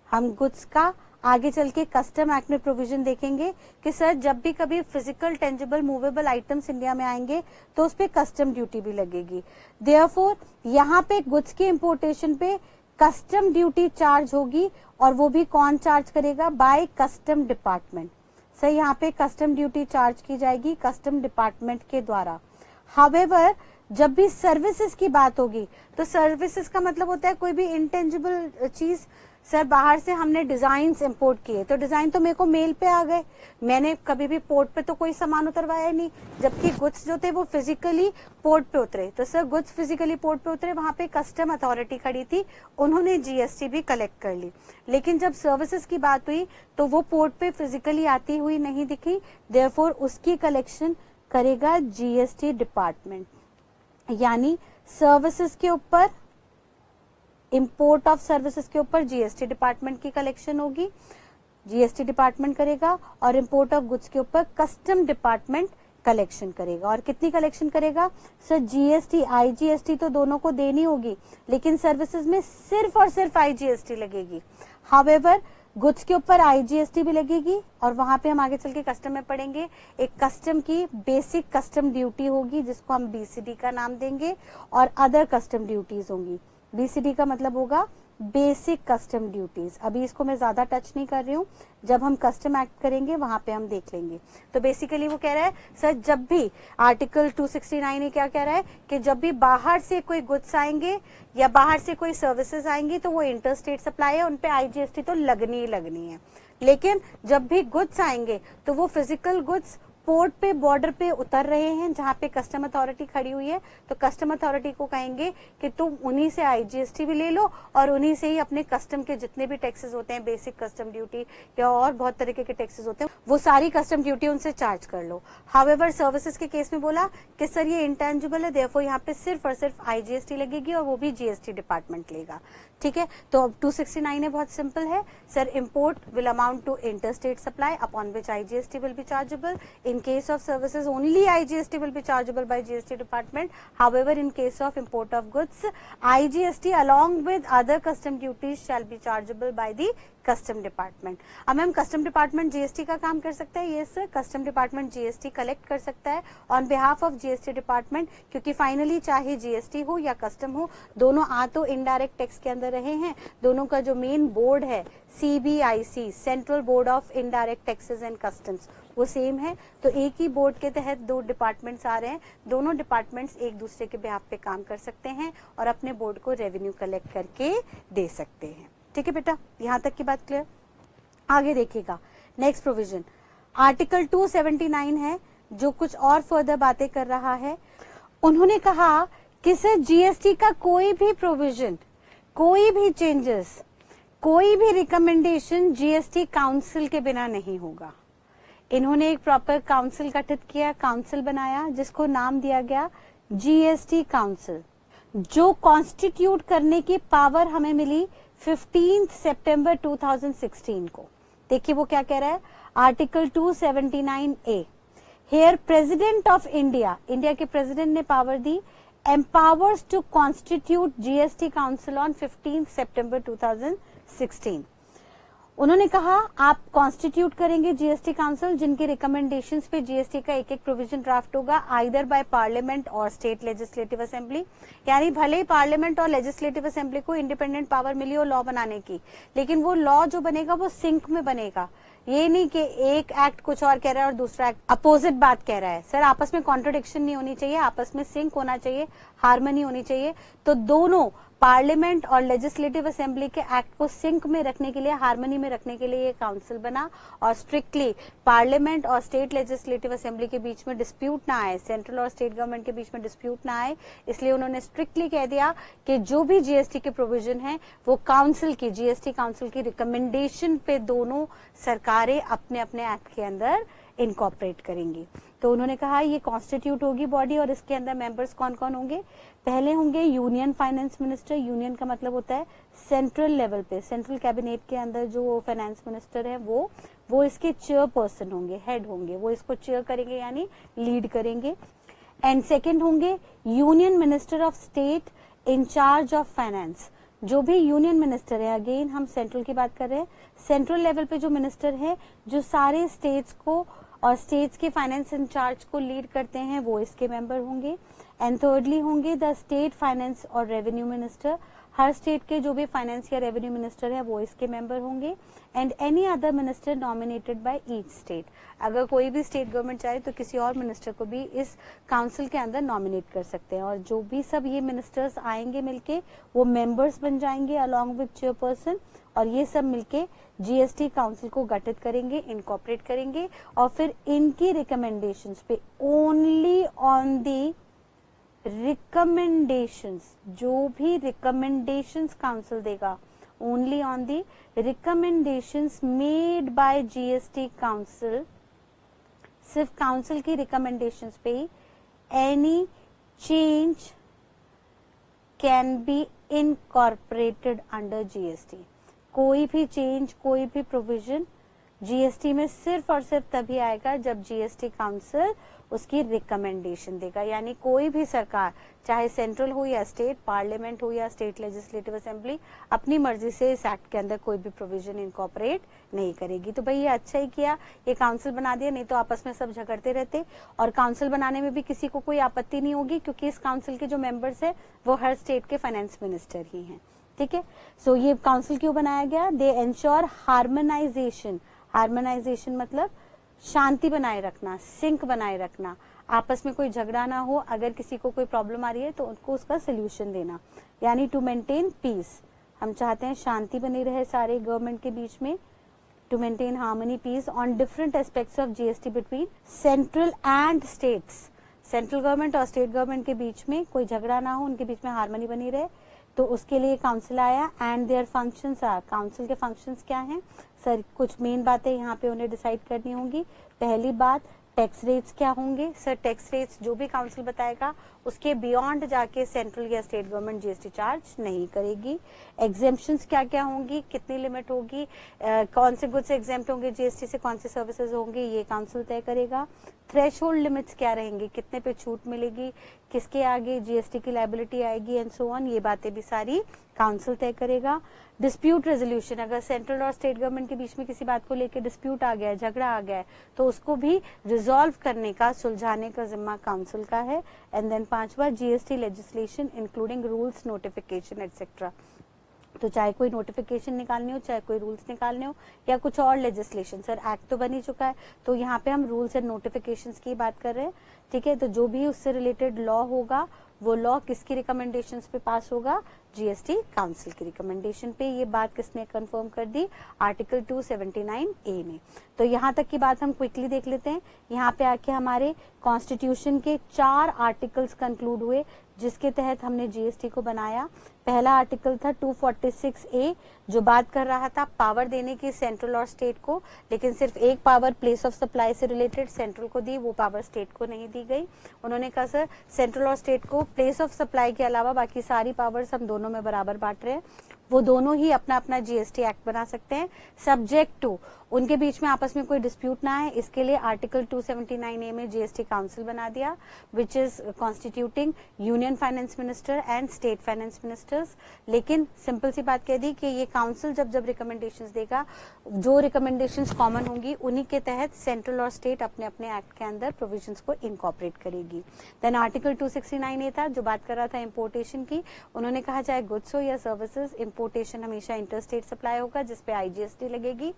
हम गुड्स का आगे चल के कस्टम एक्ट में प्रोविजन देखेंगे कि सर जब भी कभी physical tangible movable items India में आएंगे तो उस पे कस्टम ड्यूटी भी लगेगी। देयरफॉर यहाँ पे गुड्स के इंपोर्टेशन पे कस्टम ड्यूटी चार्ज होगी, और वो भी कौन चार्ज करेगा, बाय कस्टम डिपार्टमेंट। सर यहाँ पे कस्टम ड्यूटी चार्ज की जाएगी कस्टम डिपार्टमेंट के द्वारा। हावेवर जब भी सर्विसेज की बात होगी तो सर्विसेज का मतलब होता है कोई भी इंटेंजिबल चीज। सर बाहर से हमने डिजाइन्स इंपोर्ट किए तो डिजाइन तो मेरे को मेल पे आ गए, मैंने कभी भी पोर्ट पे तो कोई सामान उतरवाया नहीं, जबकि गुड्स जो थे वो फिजिकली पोर्ट पे उतरे। तो सर गुड्स फिजिकली पोर्ट पे उतरे, वहां पे कस्टम अथॉरिटी खड़ी थी, उन्होंने जीएसटी भी कलेक्ट कर ली। लेकिन जब सर्विसेज की बात हुई तो वो पोर्ट पे फिजिकली आती हुई नहीं दिखी, देयरफॉर उसकी कलेक्शन करेगा जीएसटी डिपार्टमेंट। यानी सर्विसेज के ऊपर, इंपोर्ट ऑफ सर्विसेज के ऊपर जीएसटी डिपार्टमेंट की कलेक्शन होगी, जीएसटी डिपार्टमेंट करेगा, और इंपोर्ट ऑफ गुड्स के ऊपर कस्टम डिपार्टमेंट कलेक्शन करेगा। और कितनी कलेक्शन करेगा सर, जीएसटी आईजीएसटी तो दोनों को देनी होगी, लेकिन सर्विसेज में सिर्फ और सिर्फ आईजीएसटी लगेगी। हावेवर गुड्स के ऊपर आईजीएसटी भी लगेगी, और वहां पे हम आगे चल के कस्टम में पढ़ेंगे एक कस्टम की बेसिक कस्टम ड्यूटी होगी जिसको हम बीसीडी का नाम देंगे, और अदर कस्टम ड्यूटीज होंगी। बीसीडी का मतलब होगा बेसिक कस्टम ड्यूटीज। अभी इसको मैं ज्यादा टच नहीं कर रही हूँ, जब हम कस्टम एक्ट करेंगे वहां पे हम देख लेंगे। तो बेसिकली वो कह रहा है सर, जब भी आर्टिकल 269 ये क्या कह रहा है कि जब भी बाहर से कोई गुड्स आएंगे या बाहर से कोई सर्विसेज आएंगी तो वो इंटर स्टेट सप्लाई है, उनपे IGST तो लगनी ही लगनी है। लेकिन जब भी गुड्स आएंगे तो वो फिजिकल गुड्स पोर्ट पे, बॉर्डर पे उतर रहे हैं जहां पे कस्टम अथॉरिटी खड़ी हुई है, तो कस्टम अथॉरिटी को कहेंगे कि तुम उन्हीं से IGST भी ले लो और उन्हीं से ही अपने कस्टम के जितने भी टैक्सेस होते हैं, बेसिक कस्टम ड्यूटी या और बहुत तरीके के टैक्सेस होते हैं, वो सारी कस्टम ड्यूटी उनसे चार्ज कर लो। हाउएवर सर्विसेज के केस में बोला कि सर ये इंटेंजिबल है, देयरफॉर यहाँ पे सिर्फ और सिर्फ IGST लगेगी और वो भी GST डिपार्टमेंट लेगा। ठीक है, तो अब 269 है, बहुत सिंपल है sir, import will amount to interstate supply upon which IGST will be chargeable. In case of services, only IGST will be chargeable by GST department. However, in case of import of goods, IGST along with other custom duties shall be chargeable by the custom department. अब ma'am custom department GST का काम कर सकता है? Yes sir, custom department GST collect कर सकता है on behalf of GST department, क्योंकि फाइनली चाहे GST हो या कस्टम हो, दोनों आ तो इनडायरेक्ट टैक्स के अंदर रहे हैं। दोनों का जो मेन बोर्ड है CBIC, central board of indirect taxes and customs, वो सेम है। तो एक ही बोर्ड के तहत दो डिपार्टमेंट्स आ रहे हैं, दोनों डिपार्टमेंट्स एक दूसरे के बिहाफ पे काम कर सकते हैं और अपने बोर्ड को रेवेन्यू कलेक्ट करके दे सकते हैं। ठीक है बेटा, यहां तक की बात क्लियर? आगे देखिएगा नेक्स्ट प्रोविजन आर्टिकल 279 है, जो कुछ और फर्दर बातें कर रहा है। उन्होंने कहा कि सर GST का कोई भी प्रोविजन, कोई भी चेंजेस, कोई भी रिकमेंडेशन GST काउंसिल के बिना नहीं होगा। इन्होंने एक प्रॉपर काउंसिल गठित किया, काउंसिल बनाया जिसको नाम दिया गया GST काउंसिल, जो कॉन्स्टिट्यूट करने की पावर हमें मिली 15 सितंबर 2016 को। देखिए वो क्या कह रहा है, article 279A, here president of India, India के प्रेसिडेंट ने पावर दी, empowers to constitute GST council on 15 सितंबर 2016। उन्होंने कहा आप कॉन्स्टिट्यूट करेंगे GST काउंसिल, जिनके रिकमेंडेशंस पे GST का एक एक प्रोविजन ड्राफ्ट होगा, आइदर बाय पार्लियामेंट और स्टेट लेजिस्लेटिव असेंबली। यानी भले ही पार्लियामेंट और लेजिस्लेटिव असेंबली को इंडिपेंडेंट पावर मिली हो लॉ बनाने की, लेकिन वो लॉ जो बनेगा वो सिंक में बनेगा। ये नहीं कि एक एक्ट कुछ और कह रहा है और दूसरा एक्ट अपोजिट बात कह रहा है। सर आपस में कॉन्ट्रडिक्शन नहीं होनी चाहिए, आपस में सिंक होना चाहिए, हार्मनी होनी चाहिए। तो दोनों पार्लियामेंट और लेजिस्लेटिव असेंबली के एक्ट को सिंक में रखने के लिए, हार्मनी में रखने के लिए ये काउंसिल बना और स्ट्रिक्टली पार्लियामेंट और स्टेट लेजिस्लेटिव असेंबली के बीच में डिस्प्यूट ना आए, सेंट्रल और स्टेट गवर्नमेंट के बीच में डिस्प्यूट ना आए, इसलिए उन्होंने स्ट्रिक्टली कह दिया कि जो भी GST के प्रोविजन है वो काउंसिल की, GST काउंसिल की रिकमेंडेशन पे दोनों सरकारें अपने अपने एक्ट के अंदर इनकॉर्पोरेट करेंगी। तो उन्होंने कहा ये कॉन्स्टिट्यूट होगी बॉडी और इसके अंदर मेंबर्स कौन कौन होंगे। पहले होंगे यूनियन फाइनेंस मिनिस्टर, यूनियन का मतलब होता है सेंट्रल लेवल पे, सेंट्रल कैबिनेट के अंदर जो फाइनेंस मिनिस्टर है वो इसके चेयरपर्सन होंगे, हेड होंगे, वो इसको चेयर करेंगे यानी लीड करेंगे। एंड सेकेंड होंगे union minister of state in charge of finance. जो भी यूनियन मिनिस्टर है, अगेन हम सेंट्रल की बात कर रहे हैं, सेंट्रल लेवल पे जो मिनिस्टर है जो सारे स्टेट्स को और स्टेट्स के फाइनेंस इंचार्ज को लीड करते हैं, वो इसके मेंबर होंगे। एंड थर्डली होंगे द स्टेट फाइनेंस और रेवेन्यू मिनिस्टर, हर स्टेट के जो भी फाइनेंस या रेवेन्यू मिनिस्टर है वो इसके मेंबर होंगे। And any other minister nominated by each state, अगर कोई भी स्टेट गवर्नमेंट चाहे तो किसी और मिनिस्टर को भी इस काउंसिल के अंदर नॉमिनेट कर सकते हैं। और जो भी सब ये मिनिस्टर्स आएंगे मिलके वो मेंबर्स बन जाएंगे अलॉन्ग विद चेयरपर्सन, और ये सब मिलके GST काउंसिल को गठित करेंगे, इनकॉर्पोरेट करेंगे और फिर इनकी रिकमेंडेशंस पे ओनली ऑन दी रिकमेंडेशंस, जो भी रिकमेंडेशंस काउंसिल देगा, only on the recommendations made by GST council, सिर्फ काउंसिल की रिकमेंडेशंस पे ही any change can be incorporated under GST। कोई भी चेंज, कोई भी प्रोविजन GST में सिर्फ और सिर्फ तभी आएगा जब GST काउंसिल उसकी रिकमेंडेशन देगा। यानी कोई भी सरकार, चाहे सेंट्रल हो या स्टेट, पार्लियामेंट हो या स्टेट लेजिस्लेटिव असेंबली, अपनी मर्जी से इस एक्ट के अंदर कोई भी प्रोविजन इनकॉर्पोरेट नहीं करेगी। तो भाई ये अच्छा ही किया, ये काउंसिल बना दिया, नहीं तो आपस में सब झगड़ते रहते। और काउंसिल बनाने में भी किसी को कोई आपत्ति नहीं होगी, क्योंकि इस काउंसिल के जो मेंबर्स है वो हर स्टेट के फाइनेंस मिनिस्टर ही हैं। ठीक है। सो ये काउंसिल क्यों बनाया गया? दे एंश्योर हार्मोनाइजेशन। हार्मोनाइजेशन मतलब शांति बनाए रखना, सिंक बनाए रखना, आपस में कोई झगड़ा ना हो, अगर किसी को कोई प्रॉब्लम आ रही है तो उनको उसका सोल्यूशन देना, यानी टू मेंटेन पीस। हम चाहते हैं शांति बनी रहे सारे गवर्नमेंट के बीच में, to maintain harmony peace on different aspects of GST between central and states. Central government और स्टेट गवर्नमेंट के बीच में कोई झगड़ा ना हो, उनके बीच में हार्मनी बनी रहे, तो उसके लिए काउंसिल आया। And their functions are, council के फंक्शंस क्या हैं सर? कुछ मेन बातें यहाँ पे उन्हें डिसाइड करनी होंगी। पहली बात, टैक्स रेट्स क्या होंगे सर? टैक्स रेट्स जो भी काउंसिल बताएगा उसके बियॉन्ड जाके सेंट्रल या स्टेट गवर्नमेंट जीएसटी चार्ज नहीं करेगी। एग्जेम्पशंस क्या क्या होंगी, कितनी लिमिट होगी, कौन से गुड्स एग्जेम्प्ट होंगे जीएसटी से, कौन से सर्विसेज होंगे, ये काउंसिल तय करेगा। थ्रेशोल्ड लिमिट्स क्या रहेंगी, कितने पे छूट मिलेगी, किसके आगे जीएसटी की लायबिलिटी आएगी एंड सो ऑन, ये बातें भी सारी काउंसिल तय करेगा। डिस्प्यूट रेजोल्यूशन, अगर सेंट्रल और स्टेट गवर्नमेंट के बीच में किसी बात को लेकर डिस्प्यूट आ गया है, झगड़ा आ गया है, तो उसको भी रिजॉल्व करने का, सुलझाने का जिम्मा काउंसिल का है। एंड देन पांचवा, GST legislation including rules, notification etcetera. तो चाहे कोई नोटिफिकेशन निकालनी हो, चाहे कोई रूल्स निकालने हो या कुछ और लेजिस्लेशन, सर एक्ट तो बन ही चुका है, तो यहाँ पे हम रूल्स एंड नोटिफिकेशंस की बात कर रहे हैं, ठीक है। तो जो भी उससे रिलेटेड लॉ होगा, वो लॉ किसकी रिकमेंडेशंस पे पास होगा? जीएसटी काउंसिल की रिकमेंडेशन पे। ये बात किसने कंफर्म कर दी? आर्टिकल 279A ने। तो यहाँ तक की बात हम क्विकली देख लेते हैं। यहाँ पे आके हमारे कॉन्स्टिट्यूशन के 4 आर्टिकल्स कंक्लूड हुए जिसके तहत हमने जीएसटी को बनाया। पहला आर्टिकल था 246A, जो बात कर रहा था पावर देने की सेंट्रल और स्टेट को, लेकिन सिर्फ एक पावर प्लेस ऑफ सप्लाई से रिलेटेड सेंट्रल को दी, वो पावर स्टेट को नहीं दी गई। उन्होंने कहा सर सेंट्रल और स्टेट को प्लेस ऑफ सप्लाई के अलावा बाकी सारी पावर्स हम दोनों में बराबर बांट रहे हैं, वो दोनों ही अपना अपना जीएसटी एक्ट बना सकते हैं, सब्जेक्ट टू उनके बीच में आपस में कोई डिस्प्यूट ना है। इसके लिए आर्टिकल 279A में जीएसटी काउंसिल बना दिया, which is constituting union finance minister and state finance ministers. लेकिन सिंपल सी बात कह दी कि ये काउंसिल जब जब रिकमेंडेशंस देगा, जो रिकमेंडेशंस कॉमन होंगी उन्हीं के तहत सेंट्रल और स्टेट अपने अपने एक्ट के अंदर प्रोविजंस को इनकॉर्पोरेट करेगी। देन आर्टिकल 269A था जो बात कर रहा था इंपोर्टेशन की। उन्होंने कहा चाहे गुड्स हो या सर्विसेज, इंपोर्टेशन हमेशा इंटर स्टेट सप्लाई होगा जिसपे आईजीएसटी लगेगी।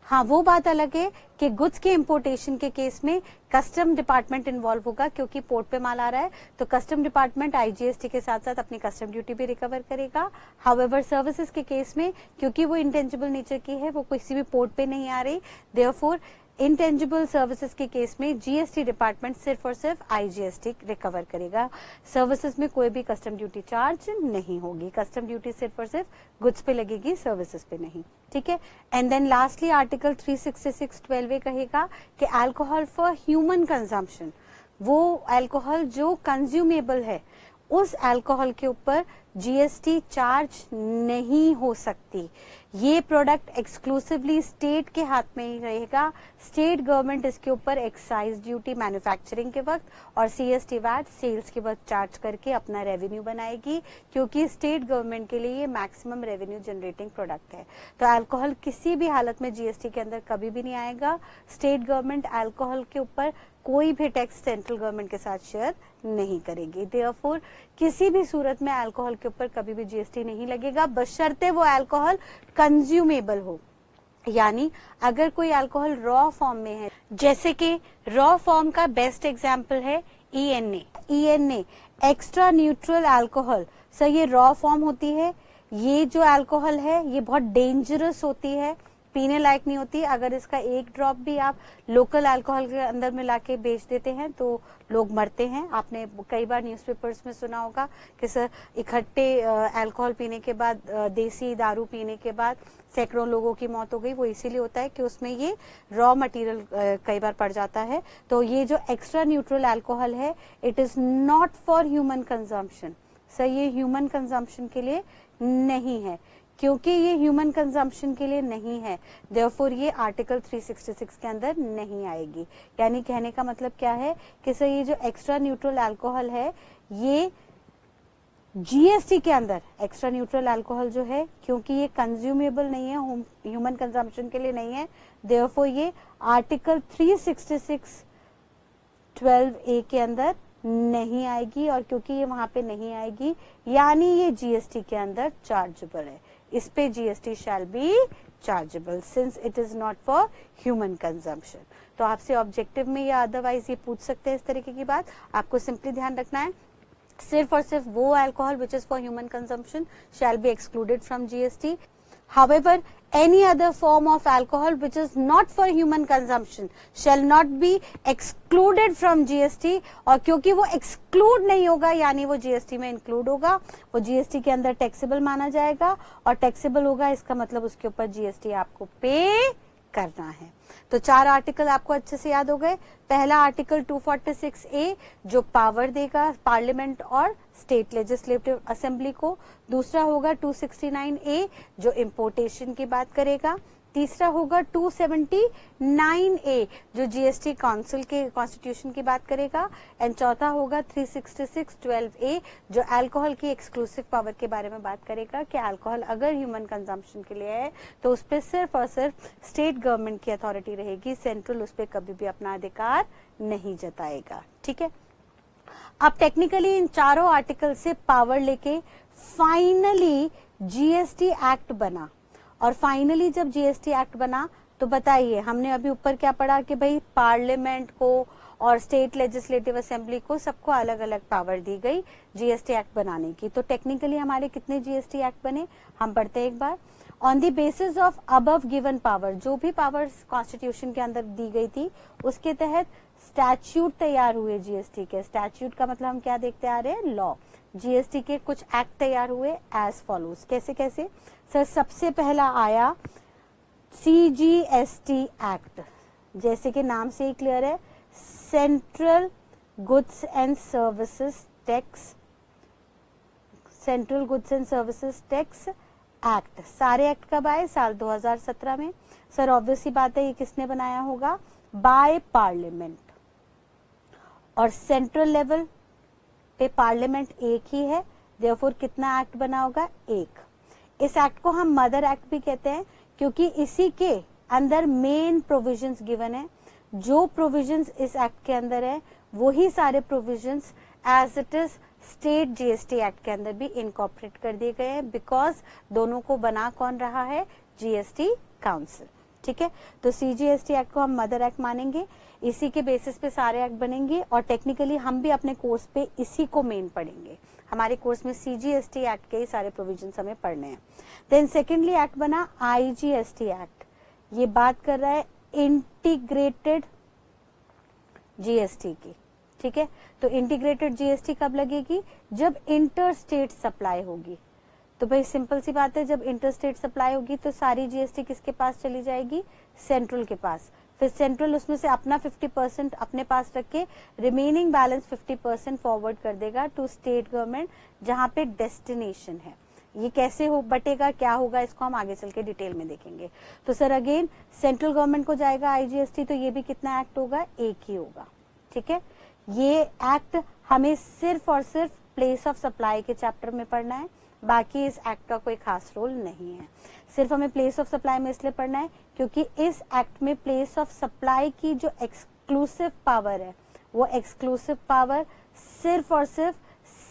हाँ, वो बात अलग है कि गुड्स के इंपोर्टेशन के केस में कस्टम डिपार्टमेंट इन्वॉल्व होगा, क्योंकि पोर्ट पे माल आ रहा है तो कस्टम डिपार्टमेंट आईजीएसटी के साथ साथ अपनी कस्टम ड्यूटी भी रिकवर करेगा। हाउएवर सर्विसेज के केस में, क्योंकि वो इंटेंजिबल नेचर की है, वो किसी भी पोर्ट पे नहीं आ रही, देयरफॉर इंटेंजिबल सर्विसेज के केस में जीएसटी डिपार्टमेंट सिर्फ और सिर्फ आईजीएसटी रिकवर करेगा। सर्विसेज में कोई भी कस्टम ड्यूटी चार्ज नहीं होगी, कस्टम ड्यूटी सिर्फ और सिर्फ गुड्स पे लगेगी, सर्विसेज पे नहीं, ठीक है। एंड देन लास्टली आर्टिकल 366(12) कहेगा कि अल्कोहल फॉर ह्यूमन कंजम्पशन, वो अल्कोहल जो कंज्यूमेबल है, उस अल्कोहल के ऊपर जीएसटी चार्ज नहीं हो सकती। ये प्रोडक्ट एक्सक्लूसिवली स्टेट के हाथ में ही रहेगा। स्टेट गवर्नमेंट इसके ऊपर एक्साइज ड्यूटी मैन्युफैक्चरिंग के वक्त और सीएसटी वैट सेल्स के वक्त चार्ज करके अपना रेवेन्यू बनाएगी, क्योंकि स्टेट गवर्नमेंट के लिए ये मैक्सिमम रेवेन्यू जनरेटिंग प्रोडक्ट है। तो अल्कोहल किसी भी हालत में जीएसटी के अंदर कभी भी नहीं आएगा। स्टेट गवर्नमेंट अल्कोहल के ऊपर कोई भी टैक्स सेंट्रल गवर्नमेंट के साथ शेयर नहीं करेगी। देयरफॉर किसी भी सूरत में अल्कोहल के ऊपर कभी भी जीएसटी नहीं लगेगा, बशर्ते वो अल्कोहल कंज्यूमेबल हो। यानी अगर कोई अल्कोहल रॉ फॉर्म में है, जैसे कि रॉ फॉर्म का बेस्ट एग्जांपल है ENA, extra neutral alcohol. Sir ये रॉ फॉर्म होती है, ये जो अल्कोहल है ये बहुत डेंजरस होती है, पीने लायक नहीं होती। अगर इसका एक ड्रॉप भी आप लोकल अल्कोहल के अंदर मिला के बेच देते हैं तो लोग मरते हैं। आपने कई बार न्यूज़पेपर्स में सुना होगा कि सर इकट्ठे अल्कोहल पीने के बाद, देसी दारू पीने के बाद सैकड़ों लोगों की मौत हो गई। वो इसीलिए होता है कि उसमें ये रॉ मटेरियल कई बार पड़ जाता है। तो ये जो एक्स्ट्रा न्यूट्रल अल्कोहल है, it is not for human consumption. Sir ये ह्यूमन कंजम्पशन के लिए नहीं है। क्योंकि ये ह्यूमन कंजम्पशन के लिए नहीं है, देयरफॉर ये आर्टिकल 366 के अंदर नहीं आएगी। यानी कहने का मतलब क्या है कि सर ये जो एक्स्ट्रा न्यूट्रल अल्कोहल है, ये जीएसटी के अंदर एक्स्ट्रा न्यूट्रल अल्कोहल जो है, क्योंकि ये कंज्यूमेबल नहीं है, ह्यूमन कंजम्पशन के लिए नहीं है, देयरफॉर ये आर्टिकल 366(12)A के अंदर नहीं आएगी, और क्योंकि ये वहां पे नहीं आएगी यानी ये जीएसटी के अंदर चार्जेबल है, इस पे GST shall be chargeable since it is not for human consumption. तो आपसे ऑब्जेक्टिव में या अदरवाइज ये पूछ सकते हैं इस तरीके की बात। आपको सिंपली ध्यान रखना है सिर्फ और सिर्फ वो alcohol which is for human consumption shall be excluded from GST. However, any other form of alcohol which is not for human consumption shall not be excluded from GST, और क्योंकि वो exclude नहीं होगा यानी वो GST में include होगा, वो GST के अंदर taxable माना जाएगा, और taxable होगा इसका मतलब उसके ऊपर GST आपको पे करना है। तो 4 आर्टिकल आपको अच्छे से याद हो गए। पहला आर्टिकल 246A जो पावर देगा पार्लियामेंट और स्टेट लेजिस्लेटिव असेंबली को, दूसरा होगा 269A जो इंपोर्टेशन की बात करेगा, तीसरा होगा 279A जो जीएसटी काउंसिल के कॉन्स्टिट्यूशन की बात करेगा, एंड चौथा होगा 366(12)A जो अल्कोहल की एक्सक्लूसिव पावर के बारे में बात करेगा कि अल्कोहल अगर ह्यूमन कंजम्पशन के लिए है तो उस पर सिर्फ और सिर्फ स्टेट गवर्नमेंट की अथॉरिटी रहेगी, सेंट्रल उस पर कभी भी अपना अधिकार नहीं जताएगा। ठीक है, अब टेक्निकली इन चारों आर्टिकल से पावर लेके फाइनली जीएसटी एक्ट बना, और फाइनली जब जीएसटी एक्ट बना तो बताइए हमने अभी ऊपर क्या पढ़ा कि भाई पार्लियामेंट को और स्टेट लेजिस्लेटिव असेंबली को सबको अलग अलग पावर दी गई जीएसटी एक्ट बनाने की। तो टेक्निकली हमारे कितने जीएसटी एक्ट बने हम पढ़ते हैं एक बार। On the basis of above given power, जो भी पावर्स कॉन्स्टिट्यूशन के अंदर दी गई थी उसके तहत स्टैट्यूट तैयार हुए जीएसटी के। स्टैट्यूट का मतलब हम क्या देखते आ रहे हैं, लॉ। जीएसटी के कुछ एक्ट तैयार हुए एज फॉलोज। कैसे कैसे सर? सबसे पहला आया सीजीएसटी एक्ट, जैसे कि नाम से ही क्लियर है, central goods and services tax, central goods and services tax act. सारे एक्ट कब आए? साल 2017 में। सर ऑब्वियसली बात है ये किसने बनाया होगा? बाय पार्लियामेंट, और सेंट्रल लेवल पे पार्लियामेंट एक ही है, देयरफॉर कितना एक्ट बना होगा? एक। इस एक्ट को हम मदर एक्ट भी कहते हैं क्योंकि इसी के अंदर मेन प्रोविजंस गिवन है। जो प्रोविजंस इस एक्ट के अंदर है वही सारे provisions as it is state GST act के अंदर भी इनकॉर्पोरेट कर दिए गए हैं, बिकॉज दोनों को बना कौन रहा है? GST council. ठीक है, तो सीजीएसटी एक्ट को हम मदर एक्ट मानेंगे, इसी के बेसिस पे सारे एक्ट बनेंगे, और टेक्निकली हम भी अपने कोर्स पे इसी को मेन पढ़ेंगे। हमारे कोर्स में सीजीएसटी एक्ट के ही सारे प्रोविजंस हमें पढ़ने हैं। देन सेकेंडली एक्ट बना आईजीएसटी एक्ट, ये बात कर रहा है इंटीग्रेटेड जीएसटी की। ठीक है, तो इंटीग्रेटेड जीएसटी कब लगेगी? जब इंटर स्टेट सप्लाई होगी। तो भाई सिंपल सी बात है, जब इंटर स्टेट सप्लाई होगी तो सारी जीएसटी किसके पास चली जाएगी? सेंट्रल के पास। फिर सेंट्रल उसमें से अपना 50% अपने पास रख के रिमेनिंग बैलेंस 50% फॉरवर्ड कर देगा टू स्टेट गवर्नमेंट जहां पे डेस्टिनेशन है। ये कैसे हो बटेगा, क्या होगा, इसको हम आगे चल के डिटेल में देखेंगे। तो सर अगेन सेंट्रल गवर्नमेंट को जाएगा आईजीएसटी, तो ये भी कितना एक्ट होगा? एक ही होगा। ठीक है, ये एक्ट हमें सिर्फ और सिर्फ प्लेस ऑफ सप्लाई के चैप्टर में पढ़ना है, बाकी इस एक्ट का कोई खास रोल नहीं है। सिर्फ हमें प्लेस ऑफ सप्लाई में इसलिए पढ़ना है क्योंकि इस एक्ट में प्लेस ऑफ सप्लाई की जो एक्सक्लूसिव पावर है वो एक्सक्लूसिव पावर सिर्फ और सिर्फ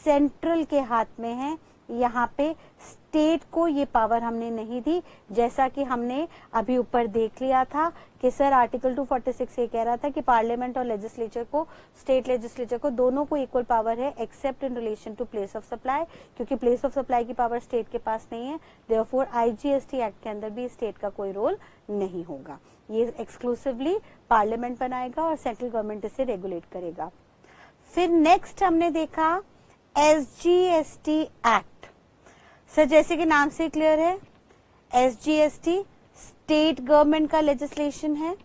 सेंट्रल के हाथ में है। यहाँ पे स्टेट को ये पावर हमने नहीं दी, जैसा कि हमने अभी ऊपर देख लिया था कि सर आर्टिकल 246 ये कह रहा था कि पार्लियामेंट और लेजिस्लेचर को, स्टेट लेजिस्लेचर को, दोनों को इक्वल पावर है except in relation to place of supply, क्योंकि प्लेस ऑफ सप्लाई की पावर स्टेट के पास नहीं है। देयरफॉर आईजीएसटी एक्ट के अंदर भी स्टेट का कोई रोल नहीं होगा, ये एक्सक्लूसिवली पार्लियामेंट बनाएगा और सेंट्रल गवर्नमेंट इसे रेगुलेट करेगा। फिर नेक्स्ट हमने देखा एसजीएसटी एक्ट। सर जैसे कि नाम से क्लियर है, एसजीएसटी स्टेट गवर्नमेंट का लेजिस्लेशन है।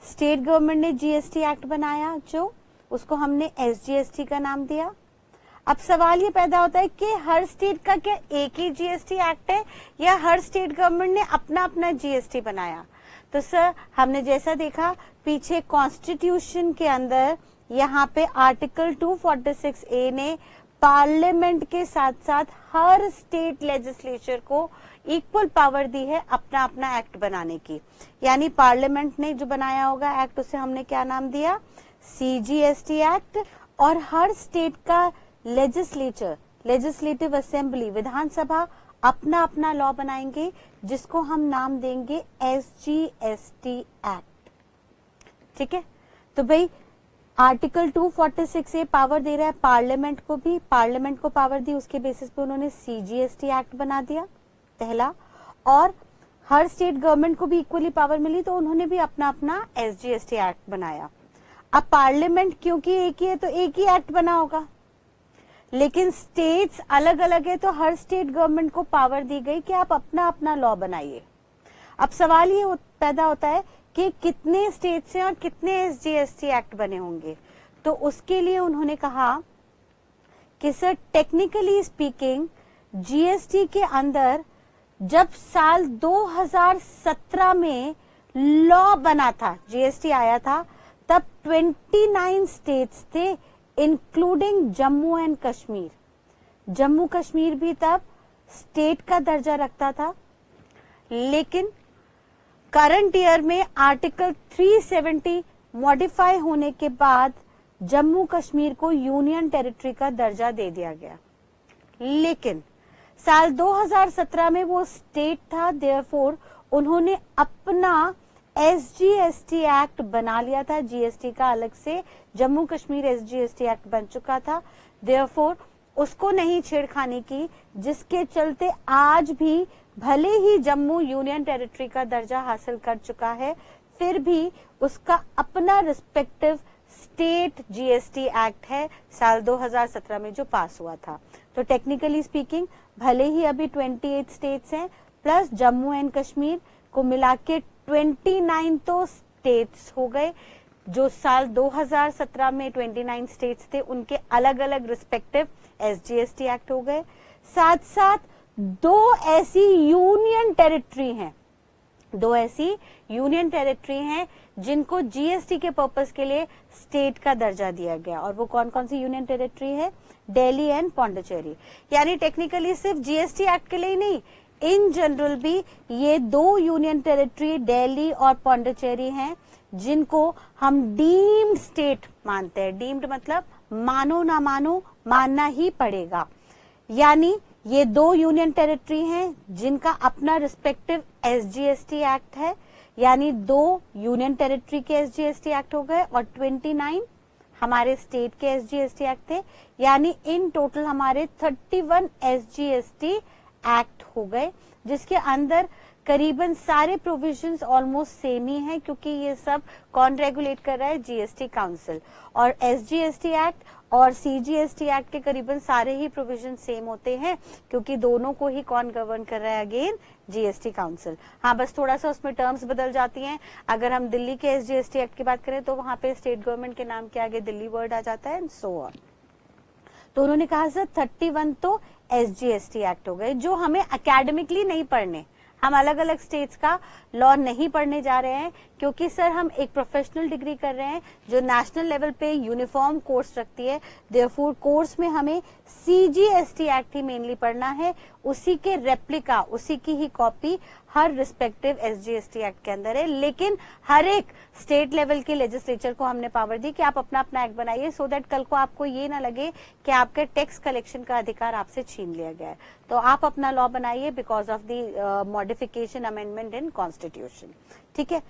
स्टेट गवर्नमेंट ने जीएसटी एक्ट बनाया जो, उसको हमने एसजीएसटी का नाम दिया। अब सवाल ये पैदा होता है कि हर स्टेट का क्या एक ही जीएसटी एक्ट है या हर स्टेट गवर्नमेंट ने अपना अपना जीएसटी बनाया? तो सर हमने जैसा देखा पीछे कॉन्स्टिट्यूशन के अंदर यहाँ पे आर्टिकल 246A ने पार्लियामेंट के साथ साथ हर स्टेट लेजिस्लेचर को इक्वल पावर दी है अपना अपना एक्ट बनाने की। यानी पार्लियामेंट ने जो बनाया होगा एक्ट उसे हमने क्या नाम दिया? सीजीएसटी एक्ट, और हर स्टेट का लेजिस्लेचर, लेजिस्लेटिव असेंबली, विधानसभा अपना अपना लॉ बनाएंगे जिसको हम नाम देंगे SGST एक्ट। ठीक है, तो भाई आर्टिकल 246 पावर दे रहा है पार्लियामेंट को भी, पार्लियामेंट को पावर दी, उसके बेसिस पे उन्होंने CGST एक्ट बना दिया पहला, और हर स्टेट गवर्नमेंट को भी इक्वली पावर मिली तो उन्होंने भी अपना अपना SGST एक्ट बनाया। अब पार्लियामेंट क्योंकि एक ही है तो एक ही एक्ट बना होगा, लेकिन स्टेट्स अलग अलग है तो हर स्टेट गवर्नमेंट को पावर दी गई कि आप अपना अपना लॉ बनाइए। अब सवाल ये पैदा होता है कि कितने स्टेट्स हैं और कितने SGST एक्ट बने होंगे, तो उसके लिए उन्होंने कहा कि सर टेक्निकली स्पीकिंग GST के अंदर जब साल 2017 में लॉ बना था, GST आया था, तब 29 स्टेट्स थे इंक्लूडिंग जम्मू एंड कश्मीर। जम्मू कश्मीर भी तब स्टेट का दर्जा रखता था, लेकिन करंट ईयर में आर्टिकल 370 मॉडिफाई होने के बाद जम्मू कश्मीर को यूनियन टेरिटरी का दर्जा दे दिया गया। लेकिन साल 2017 में वो स्टेट था, देयरफॉर उन्होंने अपना SGST एक्ट बना लिया था, GST का अलग से जम्मू कश्मीर SGST एक्ट बन चुका था, देयरफॉर उसको नहीं छेड़खानी की, जिसके चलते आज भी भले ही जम्मू यूनियन टेरिटरी का दर्जा हासिल कर चुका है, फिर भी उसका अपना रिस्पेक्टिव स्टेट GST एक्ट है साल 2017 में जो पास हुआ था। तो टेक्निकली स्पीकिंग भले ही अभी 28 स्टेट्स हैं प्लस जम्मू एंड कश्मीर को मिला के 29 तो स्टेट्स हो गए, जो साल 2017 में 29 स्टेट्स थे उनके अलग अलग रिस्पेक्टिव SGST एक्ट हो गए। साथ साथ दो ऐसी यूनियन टेरिटरी हैं जिनको GST के पर्पस के लिए स्टेट का दर्जा दिया गया, और वो कौन कौन सी यूनियन टेरिटरी है? दिल्ली एंड पौंडीचेरी। यानी टेक्निकली सिर्फ GST एक्ट के लिए ही नहीं, इन जनरल भी ये दो यूनियन टेरिटरी दिल्ली और पौंडीचेरी हैं जिनको हम डीम्ड स्टेट मानते हैं। डीम्ड मतलब मानो ना मानो, मानना ही पड़ेगा। यानी ये दो यूनियन टेरिटरी हैं जिनका अपना रिस्पेक्टिव SGST एक्ट है, यानी दो यूनियन टेरिटरी के SGST एक्ट हो गए और 29 हमारे स्टेट के SGST एक्ट थे, यानी इन टोटल हमारे 31 SGST एक्ट हो गए, जिसके अंदर करीबन सारे प्रोविजंस ऑलमोस्ट सेम ही हैं, क्योंकि ये सब कौन रेगुलेट कर रहा है? GST council. और SGST एक्ट और CGST एक्ट के करीबन सारे ही प्रोविजन सेम होते हैं, क्योंकि दोनों को ही कौन गवर्न कर रहा है? Again GST council. हाँ, बस थोड़ा सा उसमें टर्म्स बदल जाती हैं। अगर हम दिल्ली के SGST एक्ट की बात करें तो वहां पे स्टेट गवर्नमेंट के नाम के आगे दिल्ली वर्ड आ जाता है एंड सो ऑन। तो उन्होंने कहा सर 31 तो SGST एक्ट हो गए, जो हमें एकेडमिकली नहीं पढ़ने, हम अलग अलग स्टेट्स का लॉ नहीं पढ़ने जा रहे हैं, क्योंकि सर हम एक प्रोफेशनल डिग्री कर रहे हैं जो नेशनल लेवल पे यूनिफॉर्म कोर्स रखती है। देयरफॉर कोर्स में हमें CGST एक्ट ही मेनली पढ़ना है, उसी के रेप्लिका, उसी की ही कॉपी हर रिस्पेक्टिव SGST एक्ट के अंदर है। लेकिन हर एक स्टेट लेवल के लेजिस्लेचर को हमने पावर दी कि आप अपना अपना एक्ट बनाइए, सो दैट कल को आपको ये ना लगे कि आपके टैक्स कलेक्शन का अधिकार आपसे छीन लिया गया है। तो आप अपना लॉ बनाइए because of the modification amendment in constitution. ठीक है।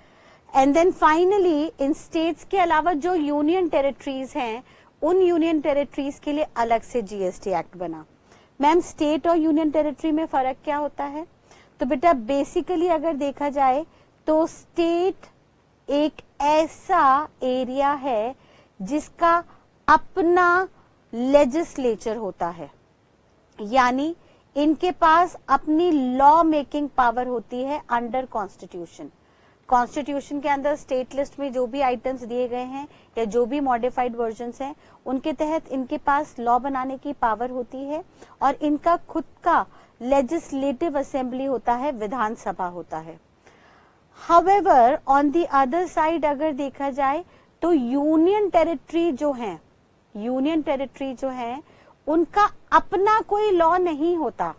एंड देन फाइनली इन स्टेट्स के अलावा जो यूनियन टेरिटरीज हैं, उन यूनियन टेरिटरीज के लिए अलग से GST एक्ट बना। मैम, स्टेट और यूनियन टेरिटरी में फर्क क्या होता है? तो बेटा बेसिकली अगर देखा जाए तो स्टेट एक ऐसा एरिया है जिसका अपना लेजिस्लेचर होता है, यानी इनके पास अपनी लॉ मेकिंग पावर होती है अंडर कॉन्स्टिट्यूशन। कॉन्स्टिट्यूशन के अंदर स्टेट लिस्ट में जो भी आइटम्स दिए गए हैं या जो भी मॉडिफाइड वर्जन्स हैं, उनके तहत इनके पास लॉ बनाने की पावर होती है, और इनका खुद का लेजिस्लेटिव असेंबली होता है, विधानसभा होता है। However on the other side अगर देखा जाए तो यूनियन टेरिटरी जो है उनका अपना कोई लॉ नहीं होता।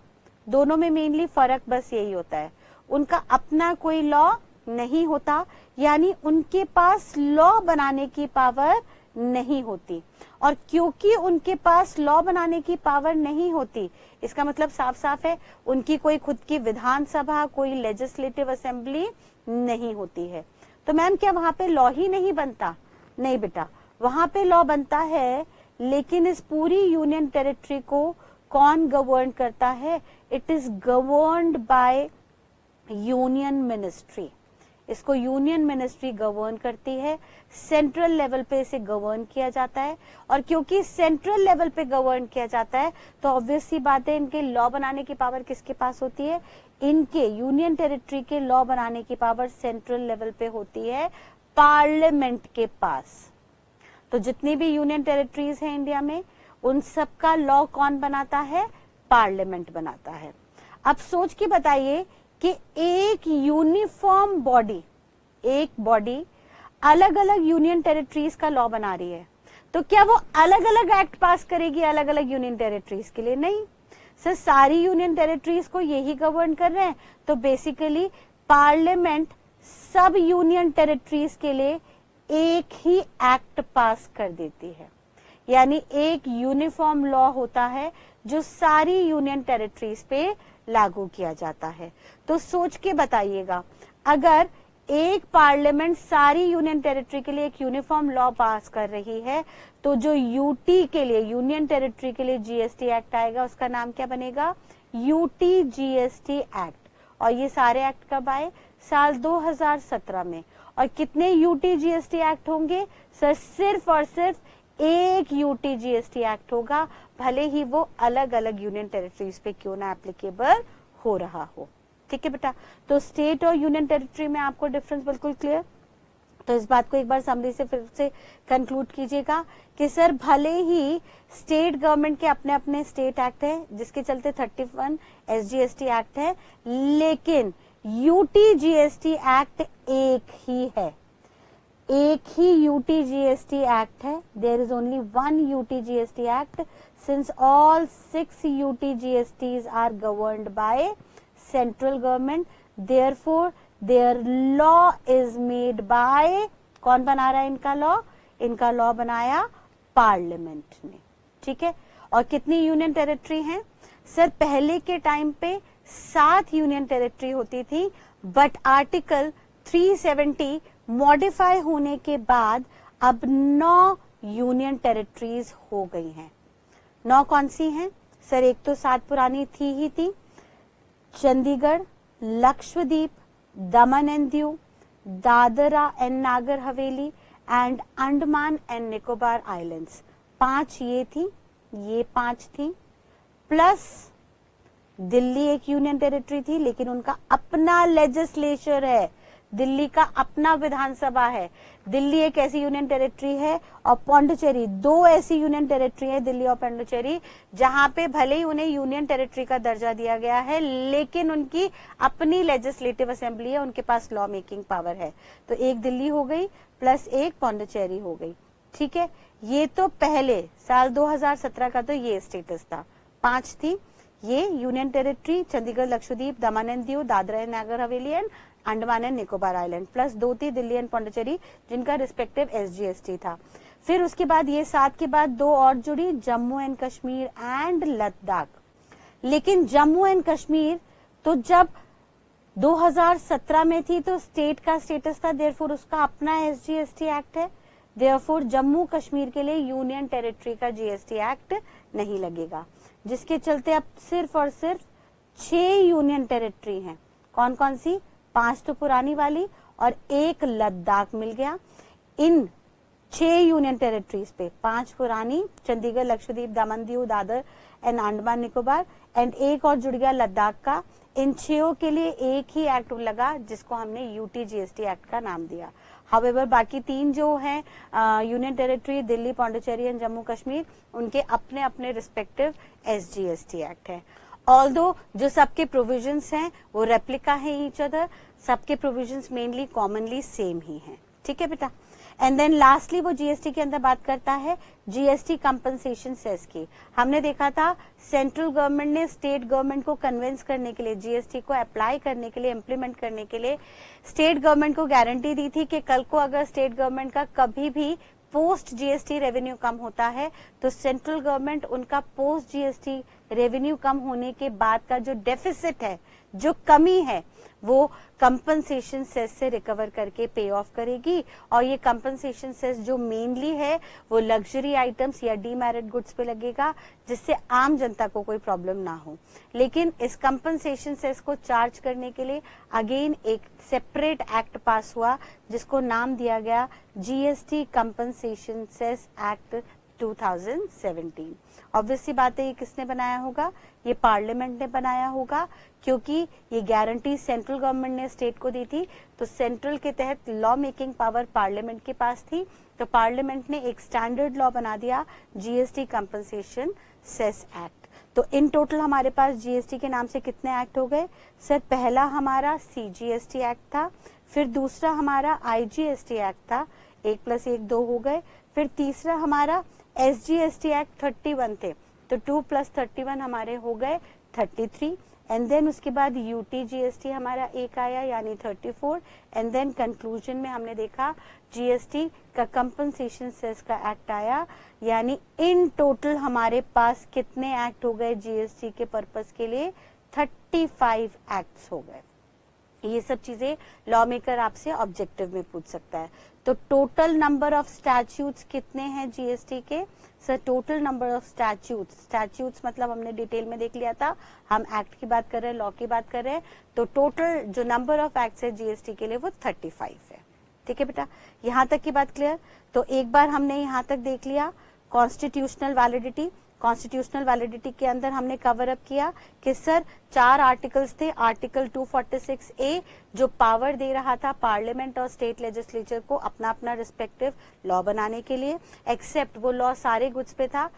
दोनों में मेनली फर्क बस यही होता है, उनका अपना कोई लॉ नहीं होता, यानी उनके पास लॉ बनाने की पावर नहीं होती। और क्योंकि उनके पास लॉ बनाने की पावर नहीं होती, इसका मतलब साफ साफ है उनकी कोई खुद की विधानसभा, कोई लेजिस्लेटिव असेंबली नहीं होती है। तो मैम क्या वहां पे लॉ ही नहीं बनता? नहीं बेटा, वहां पे लॉ बनता है, लेकिन इस पूरी यूनियन टेरिटरी को कौन गवर्न करता है? It is governed by union ministry. इसको यूनियन मिनिस्ट्री गवर्न करती है, सेंट्रल लेवल पे इसे गवर्न किया जाता है। और क्योंकि सेंट्रल लेवल पे गवर्न किया जाता है तो ऑब्वियस सी बात है इनके लॉ बनाने की पावर किसके पास होती है? इनके यूनियन टेरिटरी के लॉ बनाने की पावर सेंट्रल लेवल पे होती है, पार्लियामेंट के पास। तो जितनी भी यूनियन टेरिटरीज हैं इंडिया में, उन सबका लॉ कौन बनाता है? पार्लियामेंट बनाता है। अब सोच के बताइए कि एक यूनिफॉर्म बॉडी, एक बॉडी अलग अलग यूनियन टेरिटरीज का लॉ बना रही है, तो क्या वो अलग अलग एक्ट पास करेगी अलग अलग यूनियन टेरिटरीज के लिए? नहीं सर, सारी यूनियन टेरिटरीज को यही गवर्न कर रहे हैं। तो बेसिकली पार्लियामेंट सब यूनियन टेरिटरीज के लिए एक ही एक्ट पास कर देती है, यानी एक यूनिफॉर्म लॉ होता है जो सारी यूनियन टेरिटरीज पे लागू किया जाता है। तो सोच के बताइएगा, अगर एक पार्लियामेंट सारी यूनियन टेरिटरी के लिए एक यूनिफॉर्म लॉ पास कर रही है, तो जो यूटी के लिए, यूनियन टेरिटरी के लिए जीएसटी एक्ट आएगा, उसका नाम क्या बनेगा? UT GST act. और ये सारे एक्ट कब आए? साल 2017 में। और कितने यूटी जीएसटी एक्ट होंगे? सर सिर्फ और सिर्फ एक यूटी जीएसटी एक्ट होगा, भले ही वो अलग अलग यूनियन टेरिटरीज पे क्यों ना एप्लीकेबल हो रहा हो। ठीक है बेटा, तो स्टेट और यूनियन टेरिटरी में आपको डिफरेंस बिल्कुल क्लियर। तो इस बात को एक बार समरी से फिर से कंक्लूड कीजिएगा कि सर भले ही स्टेट गवर्नमेंट के अपने अपने स्टेट एक्ट है, जिसके चलते 31 एसजीएसटी एक्ट है, लेकिन यूटी जीएसटी एक्ट एक ही है, एक ही यूटी जीएसटी एक्ट है। There is only one UT GST act, since all 6 UT GSTs are governed by central government, therefore their law is made by, कौन बना रहा है इनका लॉ? इनका लॉ बनाया पार्लियामेंट ने। ठीक है, और कितनी यूनियन टेरिटरी हैं? सर पहले के टाइम पे 7 यूनियन टेरिटरी होती थी, बट आर्टिकल 370 मॉडिफाई होने के बाद अब 9 यूनियन टेरिटरीज हो गई हैं। 9 कौन सी हैं? सर एक तो 7 पुरानी ही थी, चंडीगढ़, लक्षद्वीप, दमन and Diu, Dadra and Nagar Haveli and Andaman and Nicobar islands. 5 ये थी, ये 5 थी, प्लस दिल्ली एक यूनियन टेरिटरी थी, लेकिन उनका अपना लेजिस्लेचर है, दिल्ली का अपना विधानसभा है। दिल्ली एक ऐसी यूनियन टेरिटरी है, और पौंडीचेरी 2 ऐसी यूनियन टेरिटरी है, दिल्ली और पौंडीचेरी, जहां पे भले ही उन्हें यूनियन टेरिटरी का दर्जा दिया गया है, लेकिन उनकी अपनी लेजिस्लेटिव असेंबली है, उनके पास लॉ मेकिंग पावर है। तो एक दिल्ली हो गई प्लस एक पौंडीचेरी हो गई। ठीक है, ये तो पहले साल 2017 का तो ये स्टेटस था। 5 थी ये union territory, Chandigarh, Lakshadweep, Daman and Diu, Dadra and Nagar Haveli and Andaman and Nicobar island, plus 2 थी दिल्ली एंड पौंडीचेरी, जिनका रिस्पेक्टिव एसजीएसटी था। फिर उसके बाद ये 7 के बाद 2 और जुड़ी, जम्मू एंड कश्मीर एंड लद्दाख। लेकिन जम्मू एंड कश्मीर तो जब 2017 में थी तो स्टेट का स्टेटस था, देयरफॉर उसका अपना एसजीएसटी एक्ट है, देयरफॉर जम्मू कश्मीर के लिए यूनियन टेरिटरी का जीएसटी एक्ट नहीं लगेगा, जिसके चलते अब सिर्फ और सिर्फ 6 यूनियन टेरिटरी हैं। कौन कौन सी? 5 तो पुरानी वाली और 1 लद्दाख मिल गया। इन 6 यूनियन टेरिटरीज पे 5 पुरानी, चंडीगढ़, लक्षद्वीप, दमन दीव, दादर एंड अंडमान निकोबार, एंड 1 और जुड़ गया लद्दाख का। इन 6 के लिए एक ही एक्ट लगा, जिसको हमने यूटी जीएसटी एक्ट का नाम दिया। हाउएवर बाकी 3 जो हैं union territory, Delhi, Pondicherry and Jammu Kashmir, उनके अपने अपने रिस्पेक्टिव एसजीएसटी एक्ट है। ऑल्दो जो सबके प्रोविजंस हैं वो रेप्लिका है ईच अदर, सबके प्रोविजंस मेनली कॉमनली सेम ही हैं। ठीक है बेटा, एंड देन लास्टली वो जीएसटी के अंदर बात करता है जीएसटी कंपनसेशन सेस की। हमने देखा था सेंट्रल गवर्नमेंट ने स्टेट गवर्नमेंट को कन्विंस करने के लिए, जीएसटी को अप्लाई करने के लिए, इम्प्लीमेंट करने के लिए स्टेट गवर्नमेंट को गारंटी दी थी कि कल को अगर स्टेट गवर्नमेंट का कभी भी पोस्ट जीएसटी रेवेन्यू कम होता है तो सेंट्रल गवर्नमेंट उनका पोस्ट जीएसटी रेवेन्यू कम होने के बाद का जो डेफिसिट है, जो कमी है, वो कंपनसेशन सेस से रिकवर करके पे ऑफ करेगी। और ये कंपनसेशन सेस जो मेनली है वो लग्जरी आइटम्स या डीमेरिट गुड्स पे लगेगा, जिससे आम जनता को कोई प्रॉब्लम ना हो। लेकिन इस कंपनसेशन सेस को चार्ज करने के लिए अगेन एक सेपरेट एक्ट पास हुआ जिसको नाम दिया गया GST compensation cess act 2017। Obviously बात है, ये किसने बनाया होगा? ये पार्लियामेंट ने बनाया होगा, क्योंकि ये गारंटी सेंट्रल गवर्नमेंट ने स्टेट को दी थी। तो सेंट्रल के तहत लॉ मेकिंग पावर पार्लियामेंट के पास थी, तो पार्लियामेंट ने एक स्टैंडर्ड लॉ बना दिया, जीएसटी कंपनसेशन सेस एक्ट। तो इन टोटल हमारे पास जीएसटी के नाम से कितने एक्ट हो गए सर? पहला हमारा सीजीएसटी एक्ट था, फिर दूसरा हमारा आईजीएसटी एक्ट था, 1 + 1 2 हो गए, फिर तीसरा हमारा एसजीएसटी एक्ट 31 थे, तो 2 + 31 हमारे हो गए 33। एंड देन उसके बाद यूटीजीएसटी हमारा एक आया यानी 34। एंड देन कंक्लूजन में हमने देखा जीएसटी का कंपनसेशन सेस का एक्ट आया, यानी इन टोटल हमारे पास कितने एक्ट हो गए जीएसटी के पर्पस के लिए? 35 एक्ट्स हो गए। ये सब चीजें लॉ मेकर आपसे ऑब्जेक्टिव में पूछ सकता है। तो टोटल नंबर ऑफ स्टैट्यूट्स कितने हैं जीएसटी के? Sir total number of statutes मतलब हमने डिटेल में देख लिया था, हम एक्ट की बात कर रहे हैं, लॉ की बात कर रहे हैं। तो टोटल जो नंबर ऑफ एक्ट्स है जीएसटी के लिए वो 35 है। ठीक है बेटा, यहां तक की बात क्लियर? तो एक बार हमने यहां तक देख लिया कॉन्स्टिट्यूशनल वैलिडिटी। कॉन्स्टिट्यूशनल वैलिडिटी के अंदर हमने कवर अप किया कि सर 4 आर्टिकल्स थे। आर्टिकल 246A जो पावर दे रहा था पार्लियामेंट और स्टेट लेजिस्लेचर को अपना अपना रिस्पेक्टिव लॉ बनाने के लिए, एक्सेप्ट वो लॉ सारे गुड्स पे था,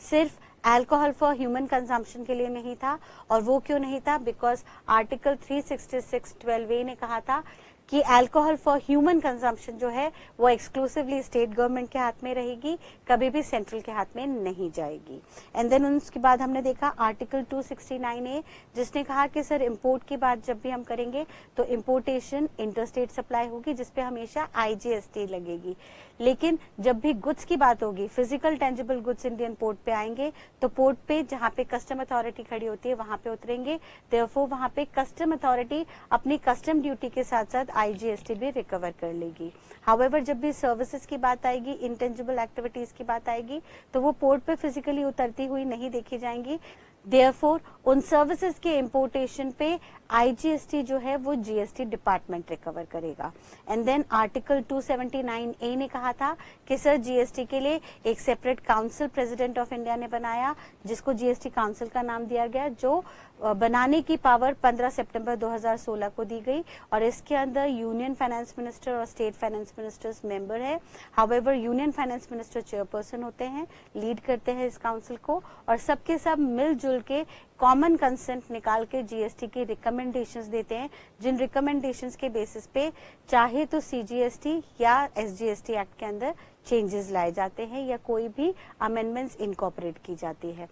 सिर्फ अल्कोहल फॉर ह्यूमन कंजम्पशन के लिए नहीं था। और वो क्यों नहीं था? बिकॉज आर्टिकल 366(12)A ने कहा था कि अल्कोहल फॉर ह्यूमन कंजम्पशन जो है वो एक्सक्लूसिवली स्टेट गवर्नमेंट के हाथ में रहेगी, कभी भी सेंट्रल के हाथ में नहीं जाएगी। एंड देन उसके बाद हमने देखा आर्टिकल 269A जिसने कहा कि सर इंपोर्ट की बात जब भी हम करेंगे तो इंपोर्टेशन इंटरस्टेट सप्लाई होगी, जिसपे हमेशा आईजीएसटी लगेगी। लेकिन जब भी गुड्स की बात होगी, physical tangible goods Indian port पे आएंगे तो पोर्ट पे जहाँ पे कस्टम अथॉरिटी खड़ी होती है वहां पे उतरेंगे, देयरफॉर वहां पे कस्टम अथॉरिटी अपनी कस्टम ड्यूटी के साथ साथ आईजीएसटी भी रिकवर कर लेगी। हाउएवर जब भी सर्विसेज की बात आएगी, इंटेंजिबल एक्टिविटीज की बात आएगी, तो वो पोर्ट पे फिजिकली उतरती हुई नहीं देखी जाएंगी। देयरफॉर उन सर्विसेज के इंपोर्टेशन पे आईजीएसटी जो है वो जीएसटी डिपार्टमेंट रिकवर करेगा। एंड देन आर्टिकल 279A ने कहा था कि सर जीएसटी के लिए एक separate council president of India ने बनाया, जिसको जीएसटी काउंसिल का नाम दिया गया, जो बनाने की पावर 15 सितंबर 2016 को दी गई। और इसके अंदर यूनियन फाइनेंस मिनिस्टर और स्टेट फाइनेंस मिनिस्टर्स मेंबर है। However union finance minister chairperson होते हैं, लीड करते हैं इस काउंसिल को, और सबके सब मिलजुल के कॉमन कंसेंट निकाल के जीएसटी की रिकमेंडेशंस देते हैं, जिन रिकमेंडेशंस के बेसिस पे चाहे तो सीजीएसटी या एसजीएसटी एक्ट के अंदर चेंजेस लाए जाते हैं या कोई भी अमेंडमेंट्स इनकॉर्पोरेट की जाती है।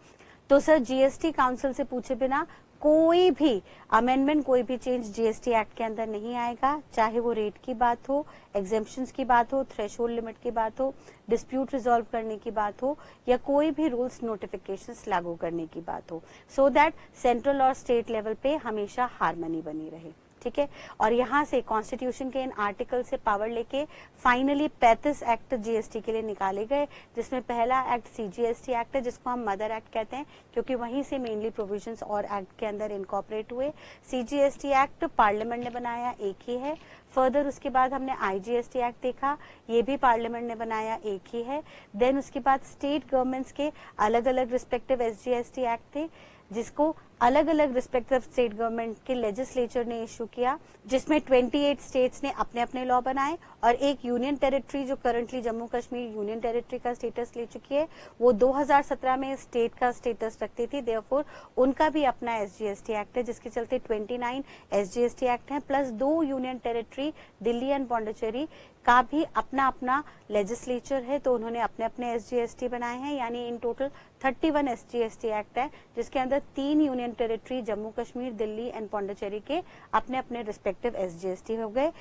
तो सर जीएसटी काउंसिल से पूछे बिना कोई भी अमेंडमेंट, कोई भी चेंज जीएसटी एक्ट के अंदर नहीं आएगा, चाहे वो रेट की बात हो, एग्जेम्पशंस की बात हो, थ्रेशोल्ड लिमिट की बात हो, डिस्प्यूट रिजॉल्व करने की बात हो, या कोई भी रूल्स नोटिफिकेशंस लागू करने की बात हो, सो दैट सेंट्रल और स्टेट लेवल पे हमेशा हार्मनी बनी रहे। ठीक है, और यहाँ से कॉन्स्टिट्यूशन के इन आर्टिकल से पावर लेके फाइनली 35 एक्ट जीएसटी के लिए निकाले गए, जिसमें पहला एक्ट सीजीएसटी एक्ट है, जिसको हम मदर एक्ट कहते हैं, क्योंकि वहीं से मेनली प्रोविजंस और एक्ट के अंदर इनकॉर्पोरेट हुए। सीजीएसटी एक्ट पार्लियामेंट ने बनाया, एक ही है। फर्दर उसके बाद हमने आईजीएसटी एक्ट देखा, ये भी पार्लियामेंट ने बनाया, एक ही है। देन उसके बाद स्टेट गवर्नमेंट्स के अलग अलग रिस्पेक्टिव एसजीएसटी एक्ट थे, जिसको अलग अलग रिस्पेक्टिव स्टेट गवर्नमेंट के लेजिस्लेचर ने इशू किया, जिसमें 28 स्टेट्स ने अपने अपने लॉ बनाए, और एक यूनियन टेरिटरी जो currently Jammu Kashmir union territory का स्टेटस ले चुकी है, वो 2017 में स्टेट का स्टेटस रखती थी। देयरफॉर उनका भी अपना एसजीएसटी एक्ट है, जिसके चलते 29 एसजीएसटी एक्ट हैं, plus 2 union territory Delhi and Pondicherry का भी अपना अपना लेजिस्लेचर है, तो उन्होंने अपने अपने एसजीएसटी बनाए हैं। यानी इन टोटल 31 एसजीएसटी एक्ट है, जिसके अंदर 3 union territory Jammu Kashmir, Delhi and Pondicherry के अपने अपने रिस्पेक्टिव एसजीएसटी हो गए।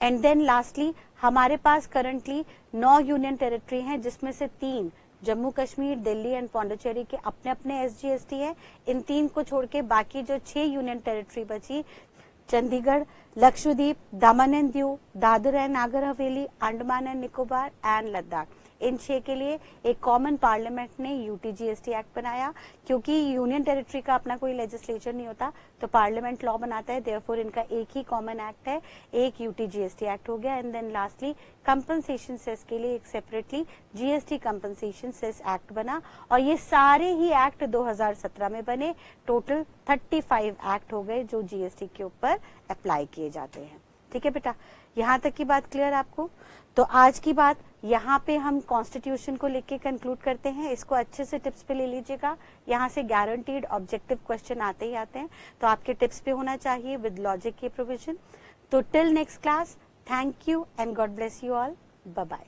एंड देन लास्टली हमारे पास करंटली 9 यूनियन टेरिटरी हैं, जिसमें से 3 जम्मू कश्मीर, दिल्ली एंड पौंडीचेरी के अपने अपने SGST है। इन 3 को छोड़ के बाकी जो 6 यूनियन टेरिटरी बची, चंडीगढ़, लक्षद्वीप, दमन and Diu, Dadar and Nagar Haveli, Andaman and Nicobar and Ladakh, इन 6 के लिए एक कॉमन पार्लियामेंट ने UTGST एक्ट बनाया। क्योंकि यूनियन टेरिटरी का अपना कोई लेजिस्लेचर नहीं होता तो पार्लियामेंट लॉ बनाता है, देयरफॉर इनका एक ही कॉमन एक्ट है, एक UTGST एक्ट हो गया। And then lastly compensation cess के लिए एक separately GST compensation cess act बना, और ये सारे ही एक्ट 2017 में बने। टोटल 35 एक्ट हो गए जो GST के ऊपर अप्लाई किए जाते हैं। ठीक है बेटा, यहाँ तक की बात क्लियर आपको? तो आज की बात यहाँ पे हम कॉन्स्टिट्यूशन को लेके कंक्लूड करते हैं। इसको अच्छे से टिप्स पे ले लीजिएगा, यहाँ से गारंटीड ऑब्जेक्टिव क्वेश्चन आते ही आते हैं, तो आपके टिप्स पे होना चाहिए विद लॉजिक के प्रोविजन। तो till next class, thank you and God bless you all, bye bye.